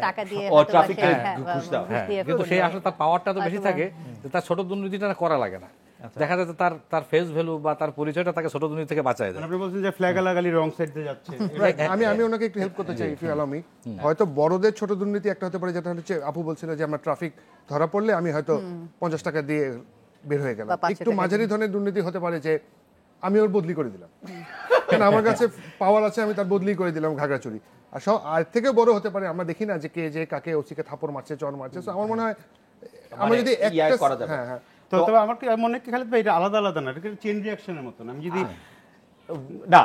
টাকা দিয়ে ট্রাফিকে ঘুষ দেওয়া, কিন্তু সেই আসলে তার পাওয়ারটা তো বেশি থাকে যে তার ছোট দুর্নীতিটা করা লাগে না। দেখা যাচ্ছে তার ফেস ভ্যালু বা তার পরিচয়টা তাকে ছোট দুর্নীতি থেকে বাঁচায় দেয়। আপনি বলছেন যে ফ্ল্যাগ লাগালি রং সাইড দিয়ে যাচ্ছে। আমি ওনাকে একটু হেল্প করতে চাই, ইফ ইউ অ্যালাউ মি। হয়তো বড়দের ছোট দুর্নীতি একটা হতে পারে, যেটা হচ্ছে আপু বলছিল যে আমরা ট্রাফিক ধরা পড়লে আমি হয়তো 50 টাকা দিয়ে বের হয়ে গেলাম। একটু মাঝারি ধরনের দুর্নীতি হতে পারে যে আমি ওর বদলি করে দিলাম, কারণ আমার কাছে পাওয়ার আছে, আমি তার বদলি করে দিলাম ঘাগড়াচুরি। আর থেকে বড় হতে পারে আমরা দেখি না যে কে যে কাকে ওসিকে থাপড় মারছে, চর মারছে। আমার মনে হয় আমরা যদি একটা হ্যাঁ তো তবে আমার কি মনে হয় খালিদ ভাই এটা আলাদা আলাদা না, এটা চেইন রিঅ্যাকশনের মতন। আমি যদি না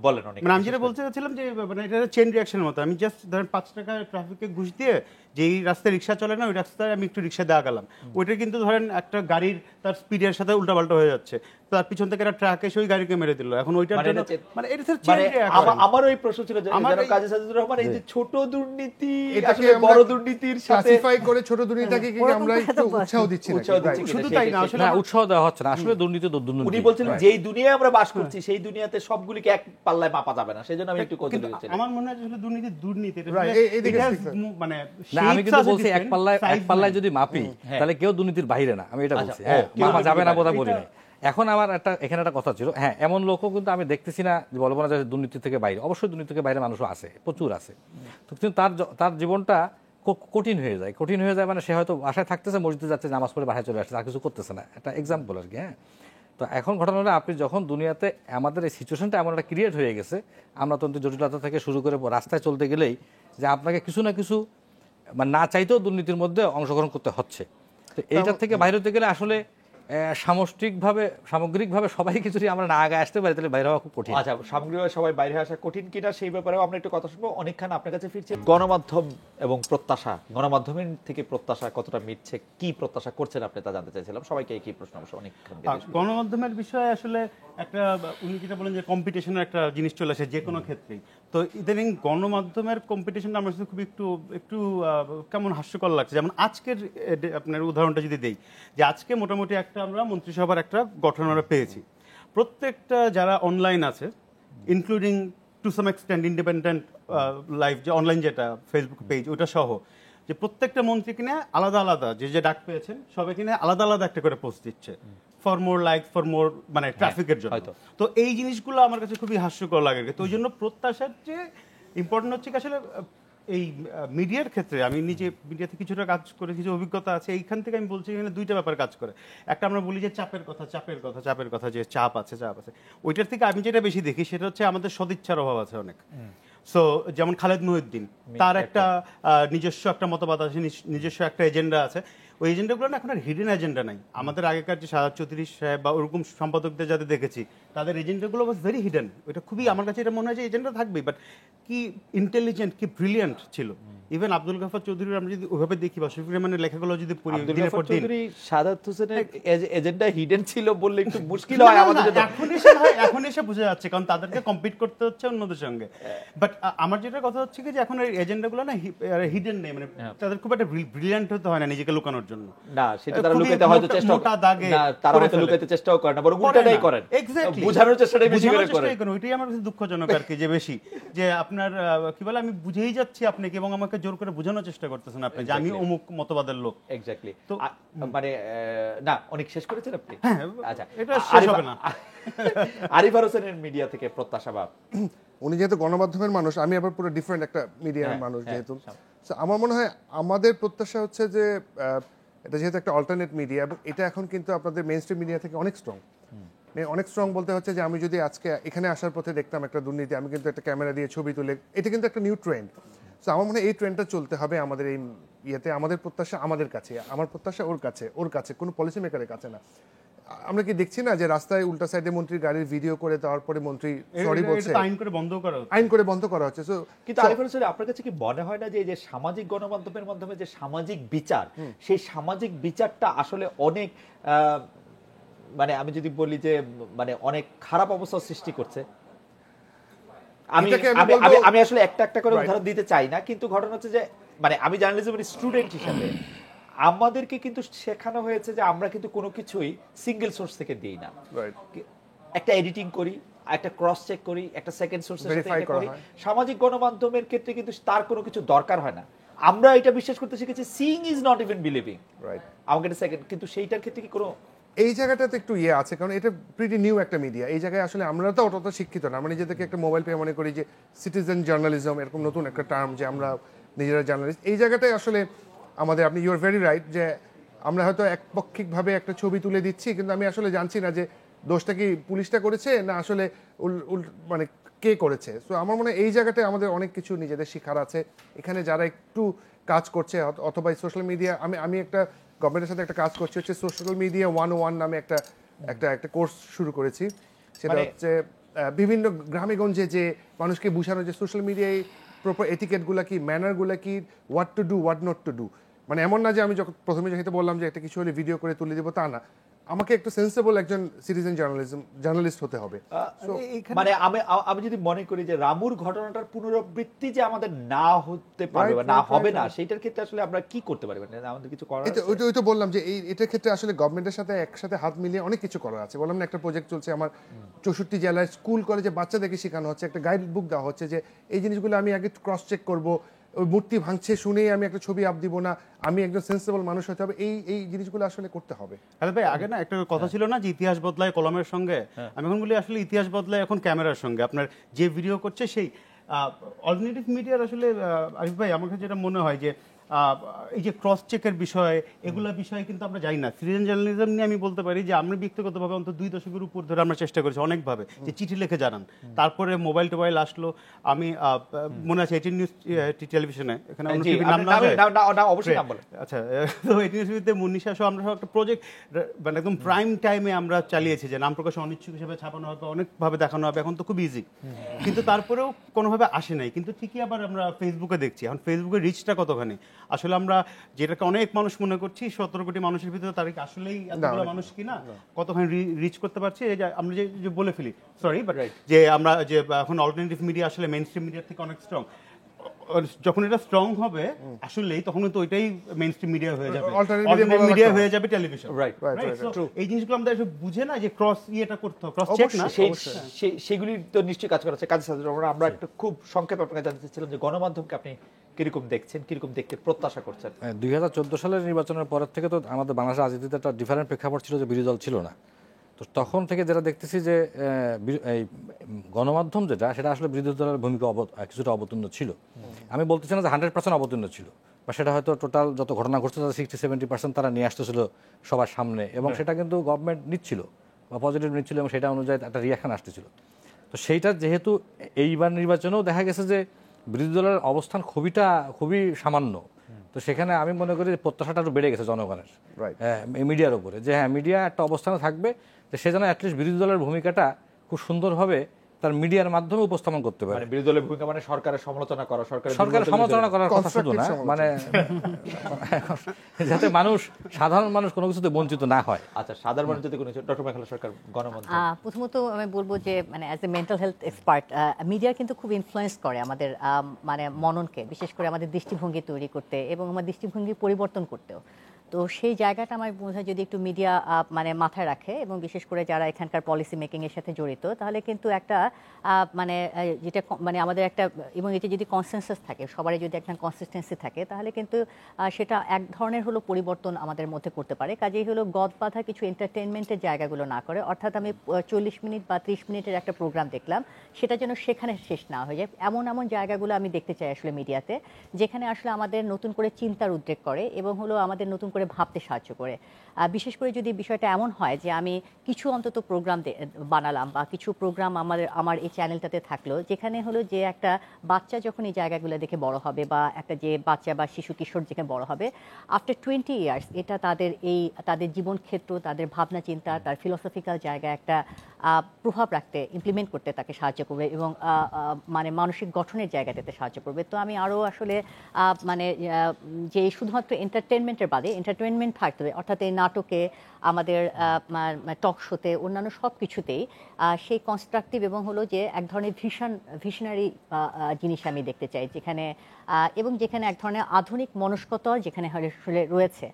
বলেন অনেক, মানে আমি যেটা বলতে চাচ্ছিলাম যে মানে এটা চেইন রিঅ্যাকশনের মতো। আমি জাস্ট ধরেন 5 টাকা ট্রাফিকে ঘুষ দিয়ে যেই রাস্তায় রিক্সা চলে না, ওই রাস্তায় আমি একটু রিক্সা দেওয়া গেলাম, ওইটা কিন্তু ধরেন একটা গাড়ির তার স্পিডের সাথে উল্টাপাল্টা হয়ে যাচ্ছে, তার পিছন থেকে একটা ট্রাক এসে ওই গাড়িকে মেরে দিল। এখন ওইটার জন্য মানে এটা চেইন রিঅ্যাকশন। আমার ওই প্রশ্ন ছিল যে কাজী সাজিদুর রহমান, এই যে ছোট দুর্নীতি এটাকে আসলে বড় দুর্নীতির সাথে ক্লাসিফাই করে ছোট দুর্নীতিটাকে কি আমরা একটু উৎসাহ দিচ্ছি না? শুধু তাই না, আসলে না, উৎসাহ দেওয়া হচ্ছে না, আসলে দুর্নীতি তো দুর্নীতি। উনি বলছিলেন যেই দুনিয়ায় আমরা বাস করছি সেই দুনিয়াতে সবগুলিকে এক পাল্লায় মাপা যাবে না, সেজন্য আমি একটু কৌতূহলী ছিলাম। আমার মনে হয় আসলে দুর্নীতি এটা মানে না, আমি কিন্তু বলছি এক পাল্লায় যদি মাপি তাহলে কেউ দুর্নীতির বাইরে না, আমি এটা বলছি। হ্যাঁ, মাপা যাবে না বোধহয় বলি নাই। এখন আমার এখানে একটা কথা ছিল, হ্যাঁ এমন লোকও কিন্তু আমি দেখতেছি না যে বলবো না যে দুর্নীতি থেকে বাইরে, অবশ্যই দুর্নীতি থেকে বাইরে মানুষও আছে, প্রচুর আছে, কিন্তু তার জীবনটা কঠিন হয়ে যায় মানে সে হয়তো বাসায় থাকতেছে, মসজিদে যাচ্ছে, নামাজ পড়ে বাসায় চলে আসছে, আর কিছু করতেছে না, একটা এক্সাম্পল আর কি। হ্যাঁ, তো এখন ঘটনা হলো আপনি যখন দুনিয়াতে আমাদের এই সিচুয়েশনটা এমন একটা ক্রিয়েট হয়ে গেছে, আমরা তো জটিলতা থেকে শুরু করে রাস্তায় চলতে গেলেই যে আপনাকে কিছু না কিছু মানে না চাইতেও দুর্নীতির মধ্যে অংশগ্রহণ করতে হচ্ছে। তো এইটার থেকে বাইরে হতে গেলে আসলে সামগ্রিকভাবে সবাই কিছু আমরা না আগে আসতে পারি, তাহলে বাইরে হওয়া খুব কঠিন। আচ্ছা, সামগ্রিকভাবে সবাই বাইরে আসা কঠিন কিনা সেই ব্যাপারেও আমরা একটু কথা শুনবো। অনেকক্ষণ আপনার কাছে ফিরছে গণমাধ্যম এবং প্রত্যাশা, গণমাধ্যমের থেকে প্রত্যাশা কতটা মিটছে, কি প্রত্যাশা করছেন আপনি তা জানতে চাইছিলাম। সবাইকে কি প্রশ্ন অবশ্য অনেকক্ষণ গণমাধ্যমের বিষয়ে আসলে একটা উনি যেটা বলেন যে কম্পিটিশনের একটা জিনিস চলে আসে যে কোনো ক্ষেত্রেই। তো ইদানিং গণমাধ্যমের কম্পিটিশনটা আমার সাথে খুব একটু কেমন হাস্যকর লাগছে। যেমন আজকের আপনার উদাহরণটা যদি দেই, যে আজকে মোটামুটি একটা আমরা মন্ত্রিসভার একটা গঠন আমরা পেয়েছি। প্রত্যেকটা যারা অনলাইন আছে, including to some extent independent live যে অনলাইন যেটা ফেসবুক পেজ, ওটা সহ, যে প্রত্যেকটা মন্ত্রী কিনে আলাদা আলাদা যে ডাক পেয়েছেন সবাই কিনে আলাদা আলাদা একটা করে পোস্ট দিচ্ছে for more like, for more মানে ট্রাফিকের জন্য। তো এই জিনিসগুলো আমার কাছে খুবই হাস্যকর লাগে। তো ওই জন্য প্রত্যাশার যে ইম্পর্টেন্ট হচ্ছে আসলে এই মিডিয়ার ক্ষেত্রে, আমি নিজে মিডিয়াতে কিছুটা কাজ করে কিছু অভিজ্ঞতা আছে, এইখান থেকে আমি বলছি এখানে দুইটা ব্যাপার কাজ করে। একটা আমরা বলি যে চাপের কথা যে চাপ আছে, ওইটার থেকে আমি যেটা বেশি দেখি সেটা হচ্ছে আমাদের সদিচ্ছার অভাব আছে অনেক। সো যেমন খালেদ মহিউদ্দিন, তার একটা নিজস্ব একটা মতবাদ আছে, নিজস্ব একটা এজেন্ডা আছে। ওই এজেন্ডাগুলো না এখন আর হিডেন এজেন্ডা নাই। আমাদের আগেকার যে সাজাদ চৌধুরী সাহেব বা ওরকম সম্পাদকদের যাদের দেখেছি, তাদের এজেন্ডাগুলো ওয়াজ ভেরি হিডেন। ওইটা খুবই, আমার কাছে এটা মনে হয় যে এজেন্ডা থাকবেই, বাট কি ইন্টেলিজেন্ট, কি ব্রিলিয়ান্ট ছিল। ইভেন আব্দুল গাফফার চৌধুরীর আমরা যদি ওইভাবে দেখি বা শফিকুর রহমানের লেখাগুলো যদি পড়ি, সাদাত হোসেনের এজেন্ডা হিডেন ছিল বললে একটু মুশকিল হয় আমাদের জন্য। এখন এসে বোঝা যাচ্ছে, কারণ তাদেরকে কম্পিট করতে হচ্ছে অন্যদের সঙ্গে। বাট আমার যেটা কথা হচ্ছে কি যে এখন এই এজেন্ডাগুলো না হিডেন নেই, মানে তাদের খুব একটা ব্রিলিয়ান্ট হতে হয় না নিজেকে লুকানোর জন্য। না, সেটা তারা লুকাতে হয়তো চেষ্টা না, তারা হয়তো লুকাতে চেষ্টাও করে না, বরং উল্টাটাই করেন, বোঝানোর চেষ্টাটাই বেশি করে করেন। ওইটাই আমার কাছে দুঃখজনক আর কি, যে বেশি যে আপনার কি বলে আমি বুঝেই যাচ্ছি আপনাকে এবং আমাকে জোর করে বোঝানোর চেষ্টা করতেছেন আপনি যে আমি অমুক মতবাদের লোক। এক্স্যাক্টলি। তো মানে না, অনেক শেষ করেছেন আপনি। হ্যাঁ, আচ্ছা, এটা শেষ হবে না। আরিফার হোসেনের মিডিয়া থেকে প্রত্যাশা বা উনি যেহেতু গণমাধ্যমের মানুষ, আমি আবার পুরো ডিফারেন্ট একটা মিডিয়ার মানুষ যেহেতু, আমার মনে হয় আমাদের প্রত্যাশা হচ্ছে যে এটা যেহেতু একটা অল্টারনেট মিডিয়া এবং এটা এখন কিন্তু আপনাদের মেইন স্ট্রিম মিডিয়া থেকে অনেক স্ট্রং। অনেক স্ট্রং বলতে হচ্ছে যে আমি যদি আজকে এখানে আসার পথে দেখতাম একটা দুর্নীতি, আমি কিন্তু একটা ক্যামেরা দিয়ে ছবি তুলে, এটা কিন্তু একটা নিউ ট্রেন্ড। সো আমার মনে হয় এই ট্রেন্ডটা চলতে হবে আমাদের এই ইয়েতে। আমাদের প্রত্যাশা আমাদের কাছে, আমার প্রত্যাশা ওর কাছে, কোনো পলিসি মেকারের কাছে না। আমরা কি দেখছি না যে রাস্তায় উল্টা সাইডে মন্ত্রীর গাড়ির ভিডিও করে দেওয়ার পরে মন্ত্রী সরি বলছে, আইন করে বন্ধ করা হচ্ছে। আইন করে বন্ধ করা হচ্ছে। সো কিন্তু আরিফুল হোসেন, আপনার কাছে কি মনে হয় না যে এই যে সামাজিক গণমাধ্যমের মাধ্যমে যে সামাজিক বিচার, সেই সামাজিক বিচারটা আসলে অনেক মানে আমি যদি বলি যে মানে অনেক খারাপ অবস্থা সৃষ্টি করছে? আমি এটাকে আমি আমি বলবো- আমি- আমি আসলে একটা একটা করে Right. উদাহরণ দিতে চাই না, কিন্তু ঘটনা হচ্ছে যে মানে আমি জার্নালিজমের স্টুডেন্ট হিসেবে আমাদেরকে কিন্তু শেখানো হয়েছে যে আমরা কিন্তু কোনো কিছুই সিঙ্গেল সোর্স থেকে দিই না। রাইট, একটা এডিটিং করি, একটা ক্রস চেক করি, একটা সেকেন্ড সোর্সের সাথে Verify এটা করা করি। হয়। সামাজিক গণমাধ্যমের ক্ষেত্রে কিন্তু তার কোনো কিছু দরকার হয় না। আমরা এটা বিশ্বাস করতে শিখেছি seeing is not even believing. Right. আমাকে একটা সেকেন্ড, কিন্তু সেইটার ক্ষেত্রে কি কোনো এই জায়গাটাতে একটু ইয়ে আছে, কারণ এটা প্রিটি নিউ একটা মিডিয়া। এই জায়গায় আসলে আমরা তো অতটা শিক্ষিত না। আমরা নিজেদেরকে একটা মোবাইল পেয়ে মনে করি যে সিটিজেন জার্নালিজম, এরকম নতুন একটা টার্ম যে আমরা নিজেরা জার্নালিস্ট। এই জায়গাটায় আসলে আমাদের, আপনি ইউ আর ভেরি রাইট, যে আমরা হয়তো একপক্ষিকভাবে একটা ছবি তুলে দিচ্ছি, কিন্তু আমি আসলে জানছি না যে দোষটা কি পুলিশটা করেছে না আসলে মানে কে করেছে। সো আমার মনে হয় এই জায়গাটায় আমাদের অনেক কিছু নিজেদের শিখার আছে। এখানে যারা একটু কাজ করছে অথবা সোশ্যাল মিডিয়া, আমি একটা গভর্নমেন্টের সাথে একটা কাজ করছি, হচ্ছে সোশ্যাল মিডিয়া 101 নামে একটা কোর্স শুরু করেছি। সেটা মানে- হচ্ছে বিভিন্ন গ্রামে গঞ্জে যে মানুষকে বুঝানো যে সোশ্যাল মিডিয়ায় প্রপার এটিকেটগুলো কি, ম্যানারগুলো কি, what to do, what not to do. মানে এমন না যে আমি যখন প্রথমে যেহেতু বললাম যে একটা কিছু হলে ভিডিও করে তুলে দেবো, তা না। আমাকে একটু সেন্সেবল একজন সিটিজেন জার্নালিস্ট হতে হবে। মানে আমি যদি মনে করি যে রামুর ঘটনাটার পুনরাবৃত্তি যে আমাদের না হতে পারবে বা Right, না right, হবে right, না, right. সেটার ক্ষেত্রে আসলে আমরা কি করতে পারি? মানে আমাদের কিছু করার আছে? ওই তো বললাম যে এটার ক্ষেত্রে আসলে গভর্নমেন্টের সাথে একসাথে হাত মিলিয়ে অনেক কিছু করা আছে। বললাম না, একটা প্রজেক্ট চলছে আমার 64 জেলায় স্কুল কলেজে বাচ্চাদেরকে শেখানো হচ্ছে, একটা গাইড বুক দেওয়া হচ্ছে যে এই জিনিসগুলো আমি আগে ক্রস চেক করবো, ওই মূর্তি ভাঙছে শুনেই আমি একটা ছবি আপ দিব না, আমি একজন সেন্সিবল মানুষ হতে হবে। এই জিনিসগুলো আসলে করতে হবে। আরে ভাই, আগে না একটা কথা ছিল না যে ইতিহাস বদলায় কলমের সঙ্গে, আমি এখন বলি আসলে ইতিহাস বদলায় এখন ক্যামেরার সঙ্গে। আপনার যে ভিডিও করছে সেই অল্টারনেটিভ মিডিয়ার আসলে আরিফ ভাই, আমার কাছে যেটা মনে হয় যে এই যে ক্রস চেকের বিষয়, এগুলা বিষয়ে কিন্তু আমরা জানি না। সিটিজেন জার্নালিজম নিয়ে আমি বলতে পারি যে আমরা ব্যক্তিগতভাবে অন্তত 2 দশকের উপর ধরে আমরা চেষ্টা করেছি অনেকভাবে যে চিঠি লিখে জানান। তারপরে মোবাইল টোবাইল আসলো। আমি মনে আছে 18 নিউজ টেলিভিশনে, এখানে অন্য জি, টিভির নাম আপনি না যায়? না, অবশ্যই নাম বলেন। আচ্ছা, তো 18 নিউজে মুন্নিশা সহ আমরা সব একটা প্রজেক্ট মানে একদম প্রাইম টাইমে আমরা চালিয়েছি যে নাম প্রকাশে অনিচ্ছুক হিসেবে ছাপানো হবে, অনেকভাবে দেখানো হবে। এখন তো খুব ইজি, কিন্তু তারপরেও কোনোভাবে আসে নাই। কিন্তু ঠিকই আবার আমরা ফেসবুকে দেখছি এখন ফেসবুকের রিচটা কতখানি। আসলে আমরা যেটাকে অনেক মানুষ মনে করছি 17 কোটি মানুষের ভিতরে, তার কি আসলেই এতগুলো মানুষ কিনা, কতখানি রিচ করতে পারছি। এই যে আমরা যে বলে ফেলি, সরি, বাট যে আমরা যে এখন অল্টারনেটিভ মিডিয়া আসলে মেইন স্ট্রিম মিডিয়ার থেকে অনেক স্ট্রং। যখন এটা স্ট্রং হবে আসলেই, তখন তো ওইটাই মেইন স্ট্রিম মিডিয়া হয়ে যাবে, অল্টারনেটিভ মিডিয়া হয়ে যাবে টেলিভিশন। রাইট, এই জিনিসগুলো আমরা বুঝে না যে ক্রস ইয়েটা করতে হবে, ক্রস চেক না। সেগুলি তো নিশ্চয়ই কাজ করা হচ্ছে। কাজের সাথে আমরা একটা খুব সংক্ষেপে আপনাকে জানতে চাচ্ছিলাম যে গণমাধ্যমকে আপনি কিরকম দেখছেন, কিরকম দেখতে প্রত্যাশা করছেন? 2014 সালের নির্বাচনের পরের থেকে তো আমাদের বাংলাদেশ রাজনীতিতে একটা ডিফারেন্ট প্রেক্ষাপট ছিল যে বিরোধী দল ছিল না। তো তখন থেকে যেটা দেখতেছি যে এই গণমাধ্যম যেটা, সেটা আসলে বিরোধী দলের ভূমিকা কিছুটা অবতীর্ণ ছিল। আমি বলতেছি না যে 100% অবতীর্ণ ছিল, বা সেটা হয়তো টোটাল যত ঘটনা ঘটছে তাদের 60-70% তারা নিয়ে আসতেছিল সবার সামনে, এবং সেটা কিন্তু গভর্নমেন্ট নিচ্ছিল বা পজিটিভ নিচ্ছিল, এবং সেটা অনুযায়ী একটা রিয়াকশন আসতেছিল। তো সেইটা যেহেতু এইবার নির্বাচনেও দেখা গেছে যে বিরোধী দলের অবস্থান খুবই সামান্য, তো সেখানে আমি মনে করি যে প্রত্যাশাটা একটু বেড়ে গেছে জনগণের মিডিয়ার উপরে, যে হ্যাঁ মিডিয়া একটা অবস্থানে থাকবে, যে সে যেন অ্যাটলিস্ট বিরোধী দলের ভূমিকাটা খুব সুন্দরভাবে তার মিডিয়ার মাধ্যমে উপস্থাপন করতে পারে। মানে বিরোধী দলের ভূমিকা মানে সরকারের সমালোচনা করা, সরকারের সমালোচনা করার কথা শুধু না, মানে যাতে সাধারণ মানুষ কোনো কিছুতে বঞ্চিত না হয়। আচ্ছা, সাধারণ মানুষ যদি কোনো ডক্টর মেঘালা সরকার গণমাধ্যম, প্রথমত আমি বলবো যে মানে as a mental health expert, media কিন্তু খুব ইনফ্লুয়েন্স করে আমাদের মানে মননকে, বিশেষ করে আমাদের দৃষ্টিভঙ্গি তৈরি করতে এবং আমার দৃষ্টিভঙ্গি পরিবর্তন করতেও। তো সেই জায়গাটা আমার মনে হয় যদি একটু মিডিয়া মানে মাথায় রাখে, এবং বিশেষ করে যারা এখানকার পলিসি মেকিং এর সাথে জড়িত, তাহলে কিন্তু একটা মানে যেটা মানে আমাদের একটা, এবং এটা যদি কনসেনসাস থাকে, সবারই যদি একটা কনসিস্টেন্সি থাকে, তাহলে কিন্তু সেটা এক ধরনের হলো পরিবর্তন আমাদের মধ্যে করতে পারে। কাজেই হলো গদ বাঁধা কিছু এন্টারটেনমেন্টের জায়গাগুলো না করে, অর্থাৎ আমি 40 মিনিট বা 30 মিনিটের একটা প্রোগ্রাম দেখলাম, সেটা যেন সেখানে শেষ না হয়ে যায়। এমন জায়গাগুলো আমি দেখতে চাই আসলে মিডিয়াতে, যেখানে আসলে আমাদের নতুন করে চিন্তার উদ্রেক করে এবং হলো আমাদের নতুন করে করে ভাবতে সাহায্য করে। বিশেষ করে যদি বিষয়টা এমন হয় যে আমি কিছু অন্তত প্রোগ্রাম বানালাম বা কিছু প্রোগ্রাম আমার এই চ্যানেলটাতে থাকলো, যেখানে হলো যে একটা বাচ্চা যখন এই জায়গাগুলো দেখে বড় হবে বা একটা যে বাচ্চা বা শিশু কিশোর যেখানে বড় হবে, আফটার 20 ইয়ার্স এটা তাদের জীবন ক্ষেত্র, তাদের ভাবনা চিন্তা, তার ফিলোসফিক্যাল জায়গায় একটা প্রভাব রাখতে, ইমপ্লিমেন্ট করতে তাকে সাহায্য করবে এবং মানে মানসিক গঠনের জায়গাটাতে সাহায্য করবে। তো আমি আরও আসলে মানে যে শুধুমাত্র এন্টারটেনমেন্টের বাদে এন্টারটেনমেন্ট থাকতে হবে, অর্থাৎ এই নাটকে, আমাদের টক শোতে, অন্যান্য সব কিছুতেই সেই কনস্ট্রাকটিভ এবং হলো যে এক ধরনের ভিশনারি জিনিস আমি দেখতে চাই, যেখানে এবং যেখানে এক ধরনের আধুনিক মনস্কতা যেখানে আসলে রয়েছে,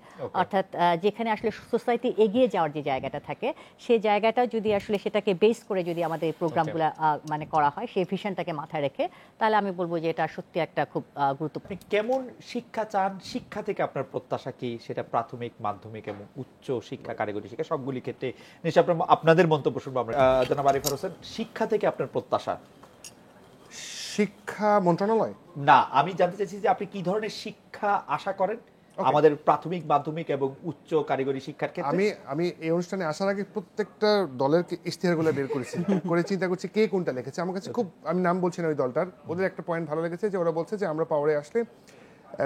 অর্থাৎ যেখানে আসলে সোসাইটি এগিয়ে যাওয়ার যে জায়গাটা থাকে, সেই জায়গাটা যদি আসলে সেটাকে বেস করে যদি আমাদের এই প্রোগ্রামগুলো মানে করা হয়, সেই ভিশনটাকে মাথায় রেখে, তাহলে আমি বলবো যে এটা সত্যি একটা খুব গুরুত্বপূর্ণ। আপনি কেমন শিক্ষা চান, শিক্ষা থেকে আপনার প্রত্যাশা কি, সেটা প্রাথমিক, মাধ্যমিক এবং উচ্চ শিক্ষা, কারিগরি শিক্ষা সবগুলি ক্ষেত্রে নিশ্চয়ই আপনাদের মন্তব্য শুনবো আমরা। জনাব আরিফার হোসেন, শিক্ষা থেকে আপনার প্রত্যাশা? শিক্ষা মন্ত্রণালয় না, আমি জানতে চাইছি যে আপনি কি ধরনের শিক্ষা আশা করেন আমাদের প্রাথমিক, মাধ্যমিক এবং উচ্চ কারিগরি শিক্ষার ক্ষেত্রে। আমি এই অনুষ্ঠানে আসার আগে প্রত্যেকটা দলের ইশতেহারগুলো বের করেছি, করে চিন্তা করছি কে কোনটা লিখেছে। আমার কাছে খুব, আমি নাম বলছি না ওই দলটার, ওদের একটা পয়েন্ট ভালো লেগেছে যে ওরা বলছে যে আমরা পাওয়ারে আসলে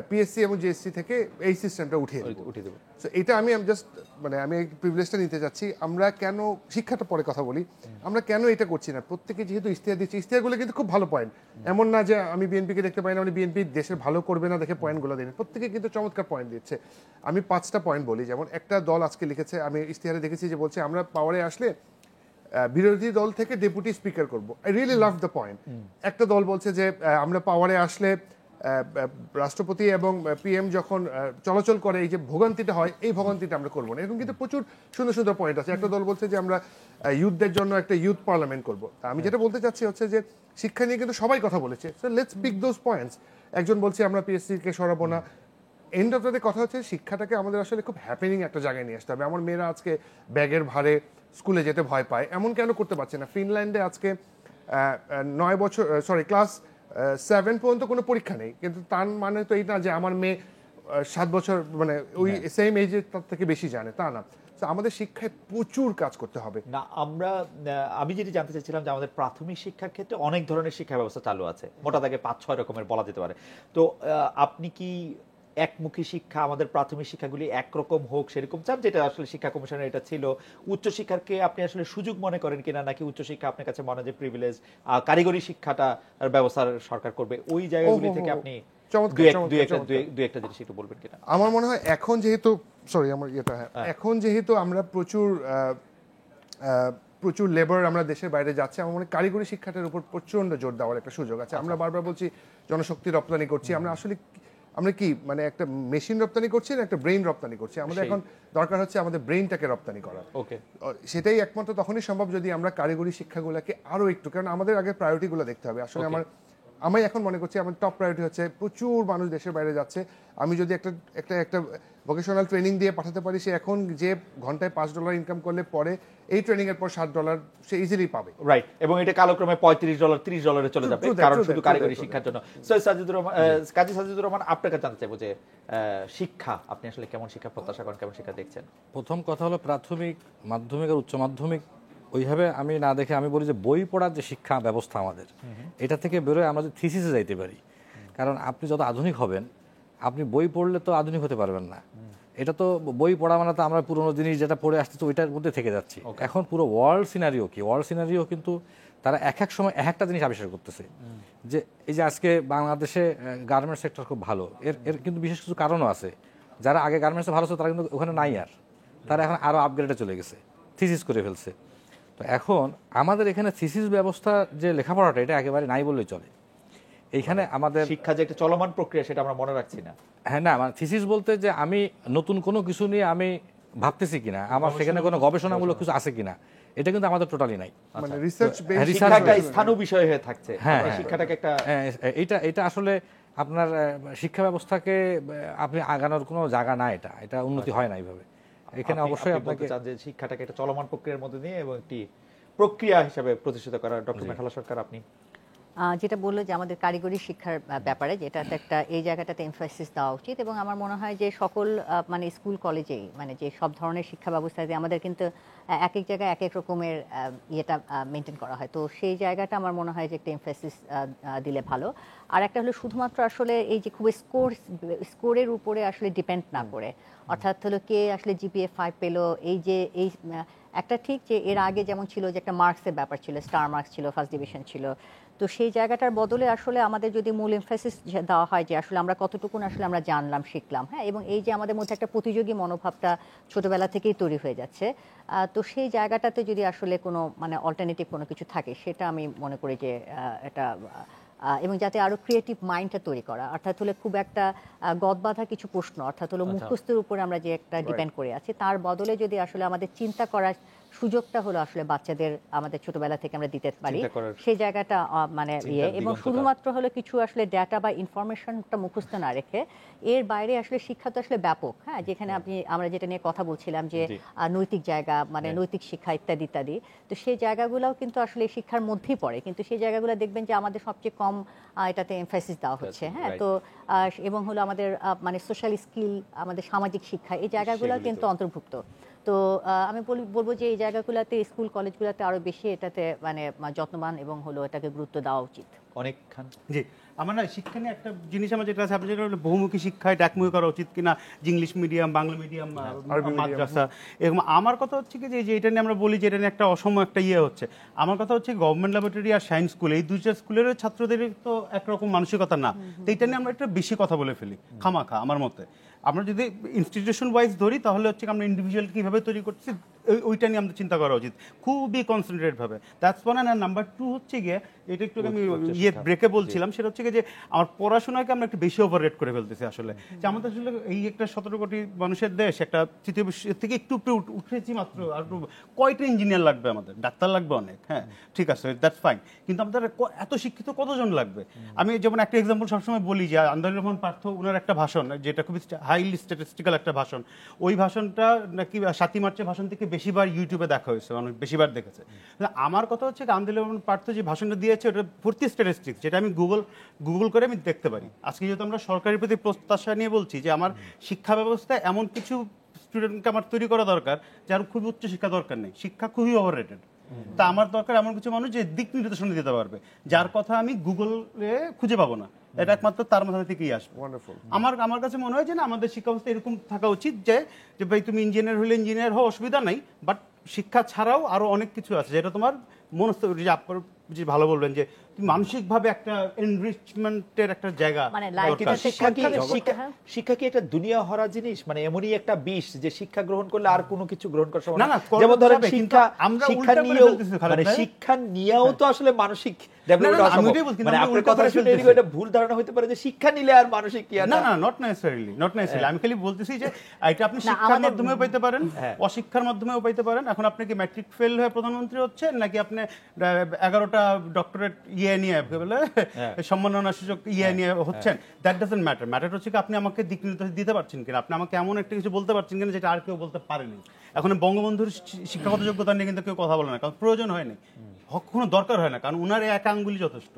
পিএসসি এবং জিএসসি থেকে এই সিস্টেমটা উঠিয়ে দেবো। সো এটা আমি জাস্ট মানে আমি প্রিভিলেজটা নিতে যাচ্ছি। আমরা কেন, শিক্ষাটা পরে কথা বলি, আমরা কেন এটা করছি না? প্রত্যেকে যেহেতু ইশতেহার দিচ্ছে, ইশতেহারগুলো কিন্তু খুব ভালো পয়েন্ট, এমন না যে আমি বিএনপিকে দেখতে পাই না, মানে বিএনপি দেশের ভালো করবে না দেখে পয়েন্টগুলো দিন, প্রত্যেকে কিন্তু চমৎকার পয়েন্ট দিচ্ছে। আমি 5টা পয়েন্ট বলি। যেমন একটা দল আজকে লিখেছে, আমি ইশতেহারে দেখেছি যে বলছে আমরা পাওয়ারে আসলে বিরোধী দল থেকে ডেপুটি স্পিকার করব। I really love the point. একটা দল বলছে যে আমরা পাওয়ারে আসলে রাষ্ট্রপতি এবং পিএম যখন চলাচল করে এই যে ভোগান্তিটা হয়, এই ভোগান্তিটা আমরা করবো না। এরকম কিন্তু প্রচুর সুন্দর সুন্দর পয়েন্ট আছে। একটা দল বলছে যে আমরা ইউথদের জন্য একটা ইউথ পার্লামেন্ট করবো। আমি যেটা বলতে চাচ্ছি হচ্ছে যে শিক্ষা নিয়ে কিন্তু সবাই কথা বলেছে, so let's pick those points. একজন বলছে আমরা পিএসসি কে সরাবো না। এন্ড অফ দ্য কথা হচ্ছে শিক্ষাটাকে আমাদের আসলে খুব হ্যাপেনিং একটা জায়গায় নিয়ে আসতে হবে। আমার মেয়েরা আজকে ব্যাগের ভারে স্কুলে যেতে ভয় পায়, এমন কেন করতে পারছে না? ফিনল্যান্ডে আজকে 9 বছর, সরি ক্লাস 7 পর্যন্ত কোনো পরীক্ষা নেই, কিন্তু তার মানে তো এই না যে আমার মেয়ে 7 বছর মানে ওই সেম এজে তার থেকে বেশি জানে, তা না। আমাদের শিক্ষায় প্রচুর কাজ করতে হবে। না, আমি যেটি জানতে চাইছিলাম যে আমাদের প্রাথমিক শিক্ষার ক্ষেত্রে অনেক ধরনের শিক্ষা ব্যবস্থা চালু আছে, মোটা দাগে 5-6 রকমের বলা যেতে পারে। তো আপনি কি একমুখী শিক্ষা, আমাদের প্রাথমিক শিক্ষাগুলি একরকম হোক সেরকম চান, যেটা আসলে শিক্ষা কমিশনের এটা ছিল? উচ্চ শিক্ষাকে আপনি আসলে সুযোগ মনে করেন কিনা, নাকি উচ্চ শিক্ষা আপনার কাছে মনে হয় যে প্রিভিলেজ, কারিগরি শিক্ষাটা ব্যবস্থা সরকার করবে? ওই জায়গাগুলি থেকে আপনি দুই একটা জিনিস একটু বলবেন কিনা? আমার মনে হয় এখন যেহেতু, সরি আমার ইয়েটা, এখন যেহেতু আমরা প্রচুর লেবার আমরা দেশের বাইরে যাচ্ছে, আমার মনে হয় কারিগরি শিক্ষাটার উপর প্রচন্ড জোর দেওয়ার একটা সুযোগ আছে। আমরা বারবার বলছি জনশক্তি রপ্তানি করছি, আমরা আসলে আমরা কি মানে একটা মেশিন রপ্তানি করছি না একটা ব্রেইন রপ্তানি করছি? আমাদের এখন দরকার হচ্ছে আমাদের ব্রেইনটাকে রপ্তানি করা। সেটাই একমাত্র তখনই সম্ভব যদি আমরা কারিগরি শিক্ষাগুলোকে আরো একটু, কারণ আমাদের আগে প্রায়োরিটিগুলো দেখতে হবে। আসলে আমি এখন মনে করছি আমার টপ প্রায়োরিটি হচ্ছে প্রচুর মানুষ দেশের বাইরে যাচ্ছে, আমি যদি একটা ভোকেশনাল ট্রেনিং দিয়ে পাঠাতে পারি, সে এখন যে ঘন্টায় $5 ইনকাম করলে পরে এই ট্রেনিং এর পর $7 সে ইজিলি পাবে, রাইট? এবং এটা কালক্রমে $35 $30 চলে যাবে, কারণ শুধু কারিগরি শিক্ষার জন্য। কাজী সাজিদুর রহমান, আপনার কাছে জানতে চাইবো যে শিক্ষা, আপনি আসলে কেমন শিক্ষা প্রত্যাশা করেন, কেমন শিক্ষা দেখছেন? প্রথম কথা হলো প্রাথমিক, মাধ্যমিক আর উচ্চ মাধ্যমিক ওইভাবে আমি না দেখে আমি বলি যে বই পড়ার যে শিক্ষা ব্যবস্থা আমাদের, এটা থেকে বেরোয় আমরা যদি থিসিসে যাইতে পারি। কারণ আপনি যত আধুনিক হবেন, আপনি বই পড়লে তো আধুনিক হতে পারবেন না। এটা তো বই পড়া মানে তো আমরা পুরোনো জিনিস যেটা পড়ে আসতেছি ওইটার মধ্যে থেকে যাচ্ছি। এখন পুরো ওয়ার্ল্ড সিনারিও কি, ওয়ার্ল্ড সিনারিও কিন্তু তারা এক সময় একটা জিনিস আবিষ্কার করতেছে। যে এই যে আজকে বাংলাদেশে গার্মেন্টস সেক্টর খুব ভালো, এর কিন্তু বিশেষ কিছু কারণও আছে। যারা আগে গার্মেন্টসে ভালো ছিল তারা কিন্তু ওখানে নাই, আর তারা এখন আরও আপগ্রেডে চলে গেছে, থিসিস করে ফেলছে। তো এখন আমাদের এখানে থিসিস ব্যবস্থা যে লেখাপড়াটা, এটা একেবারে নাই বললেই চলে। এইখানে আমাদের শিক্ষা যে একটা চলমান প্রক্রিয়া, সেটা আমরা মনে রাখছি না। হ্যাঁ, না মানে থিসিস বলতে যে আমি নতুন কোনো কিছু নিয়ে আমি ভাবতেছি কিনা, আমার সেখানে কোনো গবেষণামূলক কিছু আছে কিনা, এটা কিন্তু আমাদের টোটালি নাই। মানে রিসার্চ বেসড শিক্ষাটা স্থানীয় বিষয় হয়ে থাকছে। হ্যাঁ, শিক্ষাটাকে একটা এটা আসলে আপনার শিক্ষা ব্যবস্থাকে আপনি আগানোর কোনো জায়গা না, এটা উন্নতি হয় না এইভাবে। এখানে অবশ্যই আপনাকে চান যে শিক্ষাটাকে একটা চলমান প্রক্রিয়ার মধ্যে নিয়ে এবং একটি প্রক্রিয়া হিসেবে প্রতিষ্ঠিত করা। ডক্টর মেঘালা সরকার, আপনি? যেটা বললো যে আমাদের কারিগরি শিক্ষার ব্যাপারে, যেটাতে একটা এই জায়গাটাতে এমফাসিস দেওয়া উচিত, এবং আমার মনে হয় যে সকল মানে স্কুল কলেজেই মানে যে সব ধরনের শিক্ষা ব্যবস্থাতে আমাদের কিন্তু এক এক জায়গায় এক এক রকমের ইয়েটা মেনটেন করা হয়, তো সেই জায়গাটা আমার মনে হয় যে একটা এমফাসিস দিলে ভালো। আর একটা হলো শুধুমাত্র আসলে এই যে খুব স্কোরের উপরে আসলে ডিপেন্ড না করে, অর্থাৎ হলো কে আসলে জিপিএ 5 পেলো, এই যে এই একটা ঠিক যে এর আগে যেমন ছিল যে একটা মার্কসের ব্যাপার ছিল, স্টার মার্কস ছিল, ফার্স্ট ডিভিশন ছিল, তো সেই জায়গাটার বদলে আসলে আমাদের যদি মূল এমফাসিস দেওয়া হয় যে আসলে আমরা কতটুকুন আসলে আমরা জানলাম, শিখলাম, হ্যাঁ, এবং এই যে আমাদের মধ্যে একটা প্রতিযোগী মনোভাবটা ছোটবেলা থেকেই তৈরি হয়ে যাচ্ছে, তো সেই জায়গাটাতে যদি আসলে কোনো মানে অল্টারনেটিভ কোনো কিছু থাকে, সেটা আমি মনে করি যে এটা এবং যাতে আরো ক্রিয়েটিভ মাইন্ডটা তৈরি করা, অর্থাৎ হলে খুব একটা গদবাঁধা কিছু প্রশ্ন, অর্থাৎ হলো মুখস্থের উপরে আমরা যে একটা ডিপেন্ড করে আছি, তার বদলে যদি আসলে আমাদের চিন্তা করার সুযোগটা হলো আসলে বাচ্চাদের আমাদের ছোটবেলা থেকে আমরা দিতে পারি, সেই জায়গাটা মানে ইয়ে, এবং শুধুমাত্র হলো কিছু আসলে ডাটা বা ইনফরমেশনটা মুখস্থ না রেখে এর বাইরে আসলে শিক্ষা তো আসলে ব্যাপক, হ্যাঁ, যেখানে আমরা যেটা নিয়ে কথা বলছিলাম যে নৈতিক জায়গা মানে নৈতিক শিক্ষা ইত্যাদি ইত্যাদি, তো সেই জায়গাগুলোও কিন্তু আসলে শিক্ষার মধ্যেই পড়ে, কিন্তু সেই জায়গাগুলো দেখবেন যে আমাদের সবচেয়ে কম এটাতে এমফাসিস দেওয়া হচ্ছে, হ্যাঁ, তো এবং হলো আমাদের মানে সোশ্যাল স্কিল, আমাদের সামাজিক শিক্ষা, এই জায়গাগুলো কিন্তু অন্তর্ভুক্ত। তো আমি বলবো যে এই জায়গাগুলোতে স্কুল কলেজগুলোতে আরো বেশি এটাতে মানে যত্নবান এবং হলো এটাকে গুরুত্ব দেওয়া উচিত। অনেকখান জি, আমার না শিক্ষা নিয়ে একটা জিনিস আমার যেটা আছে, আপনি যেটা হলো বহুমুখী শিক্ষা, এটা একমুখী করা উচিত কিনা, যে ইংলিশ মিডিয়াম, বাংলা মিডিয়াম, মাদ্রাসা, এরকম। আমার কথা হচ্ছে কি যে এটা নিয়ে আমরা বলি যে এটা নিয়ে একটা অসম একটা ইয়ে হচ্ছে, আমার কথা হচ্ছে গভর্নমেন্ট ল্যাবরেটরি আর সায়েন্স স্কুল, এই দুইটা স্কুলের ছাত্রদের তো একরকম মানসিকতা না, তো এটা নিয়ে আমরা একটা বেশি কথা বলে ফেলি খামাখা আমার মতে। আমরা যদি ইনস্টিটিউশন ওয়াইজ ধরি তাহলে হচ্ছে আমরা ইন্ডিভিজুয়াল কীভাবে তৈরি করছি ওইটা নিয়ে আমাদের চিন্তা করা উচিত খুবই কনসেন্ট্রেট ভাবে। That's one. আর নাম্বার 2 হচ্ছে গিয়ে এটা একটু আমি ব্রেকে বলছিলাম, সেটা হচ্ছে যে আমার পড়াশোনাকে আমরা একটু বেশি ওভার রেট করে ফেলতেছি আসলে, যে আমাদের আসলে এই একটা 17 কোটি মানুষের দেশ, একটা তৃতীয় বিশ্বের থেকে একটু উপরে উঠেছি মাত্র, আর কয়টা ইঞ্জিনিয়ার লাগবে, আমাদের ডাক্তার লাগবে অনেক, হ্যাঁ ঠিক আছে, দ্যাটস ফাইন, কিন্তু আমাদের এত শিক্ষিত কতজন লাগবে? আমি যেমন একটা এক্সাম্পল সবসময় বলি যে আন্দারুর রহমান পার্থ, ওনার একটা ভাষণ যেটা খুবই হাইলি স্ট্যাটিস্টিক্যাল একটা ভাষণ, ওই ভাষণটা নাকি 7ই মার্চের ভাষণ থেকে বেশিবার ইউটিউবে দেখা হয়েছে, অনেক বেশিবার দেখেছে। আমার কথা হচ্ছে আন্দারুর রহমান পার্থ যে ভাষণটা দিয়েছে ওটা ভর্তি স্ট্যাটিস্টিক্স, যেটা আমি গুগল করে আমি দেখতে পারি। আজকে যেহেতু আমরা সরকারের প্রতি প্রত্যাশা নিয়ে বলছি যে আমার শিক্ষা ব্যবস্থায় এমন কিছু স্টুডেন্টকে আমার তৈরি করা দরকার যার খুবই উচ্চ শিক্ষা দরকার নেই, শিক্ষা খুবই ওভাররেটেড, তা আমার দরকার এমন কিছু মানুষ যে দিক নির্দেশনা দিতে পারবে, যার কথা আমি গুগলে খুঁজে পাবো না, এটা একমাত্র তার মাথা থেকেই আসবে। আমার কাছে মনে হয় যে না, আমাদের শিক্ষা ব্যবস্থা এরকম থাকা উচিত যে ভাই তুমি ইঞ্জিনিয়ার হলে ইঞ্জিনিয়ার হও, অসুবিধা নাই, বাট শিক্ষা ছাড়াও আরো অনেক কিছু আছে যেটা তোমার যে ভালো বলবেন যে মানসিকভাবে একটা এনরিচমেন্টের একটা জায়গা, মানে শিক্ষা কি একটা দুনিয়া হরা জিনিস, মানে এমনই একটা বিষ যে শিক্ষা গ্রহণ করলে আর কোনো কিছু গ্রহণ করা সম্ভব না। যেমন ধরেন শিক্ষা নিয়েও তো আসলে মানসিক ডেভেলপমেন্ট অসম্ভব, মানে আপনার কথা শুনে এটা ভুল ধারণা হতে পারে যে শিক্ষা নিলে আর মানসিক কি না, নট নেসেসারিলি। আমি খালি বলতেছি যে এটা আপনি শিক্ষার মাধ্যমেও পাইতে পারেন, অশিক্ষার মাধ্যমেও পাইতে পারেন। এখন আপনি কি ম্যাট্রিক ফেল হয়ে প্রধানমন্ত্রী হচ্ছেন, নাকি আপনি 11টা ডক্টরেট নিয়ে সম্মাননা সূচক নিয়ে হচ্ছেন, দ্যাট ডাজন্ট ম্যাটার। ম্যাটার হচ্ছে কি আপনি আমাকে দিক নির্দেশ দিতে পারছেন কিনা, আপনি আমাকে এমন একটা কিছু বলতে পারছেন কিনা যেটা আর কেউ বলতে পারেনি। এখন বঙ্গবন্ধুর শিক্ষাগত যোগ্যতা নিয়ে কিন্তু কেউ কথা বলে না, কারণ প্রয়োজন হয়নি, কোনো দরকার হয় না, কারণ উনার এক আঙ্গুলি যথেষ্ট,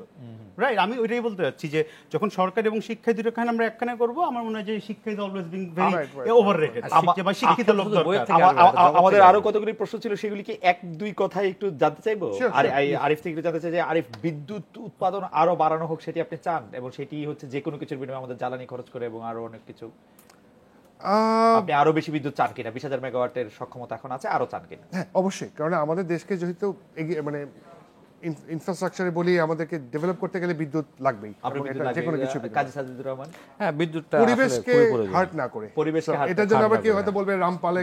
রাইট? আমি ওইটাই বলতে চাচ্ছি যে যখন সরকার এবং শিক্ষা দুটোখানে আমরা একখানে করবো, আমার মনে হয় যে শিক্ষা is always being very overrated, শিক্ষিত লোক দরকার। আমাদের আরো কতগুলি প্রশ্ন ছিল, সেগুলি কি 1-2 কথায় একটু জানতে চাইবো। আরিফ থেকে একটু জানতে চাই যে আরিফ, বিদ্যুৎ উৎপাদন আরো বাড়ানো হোক সেটি আপনি চান, এবং সেটি হচ্ছে যে কোনো কিছুর বিনিময়ে আমাদের জ্বালানি খরচ করে এবং আরো অনেক কিছু, আপনি আরো বেশি বিদ্যুৎ চান কিনা? 20,000 মেগাওয়াটের সক্ষমতা এখন আছে, আরো চান কিনা? হ্যাঁ, অবশ্যই, কারণ আমাদের দেশকে যেহেতু মানে ইনফ্রাস্ট্রাকচারে বলি আমাদেরকে ডেভেলপ করতে গেলে বিদ্যুৎ লাগবেই, যে কোনো কিছু। কাজী সাজিদুর রহমান, হ্যাঁ, বিদ্যুৎটা পরিবেশকে হার্ট না করে, এটার জন্য আবার কেউ হয়তো বলবে রামপালে,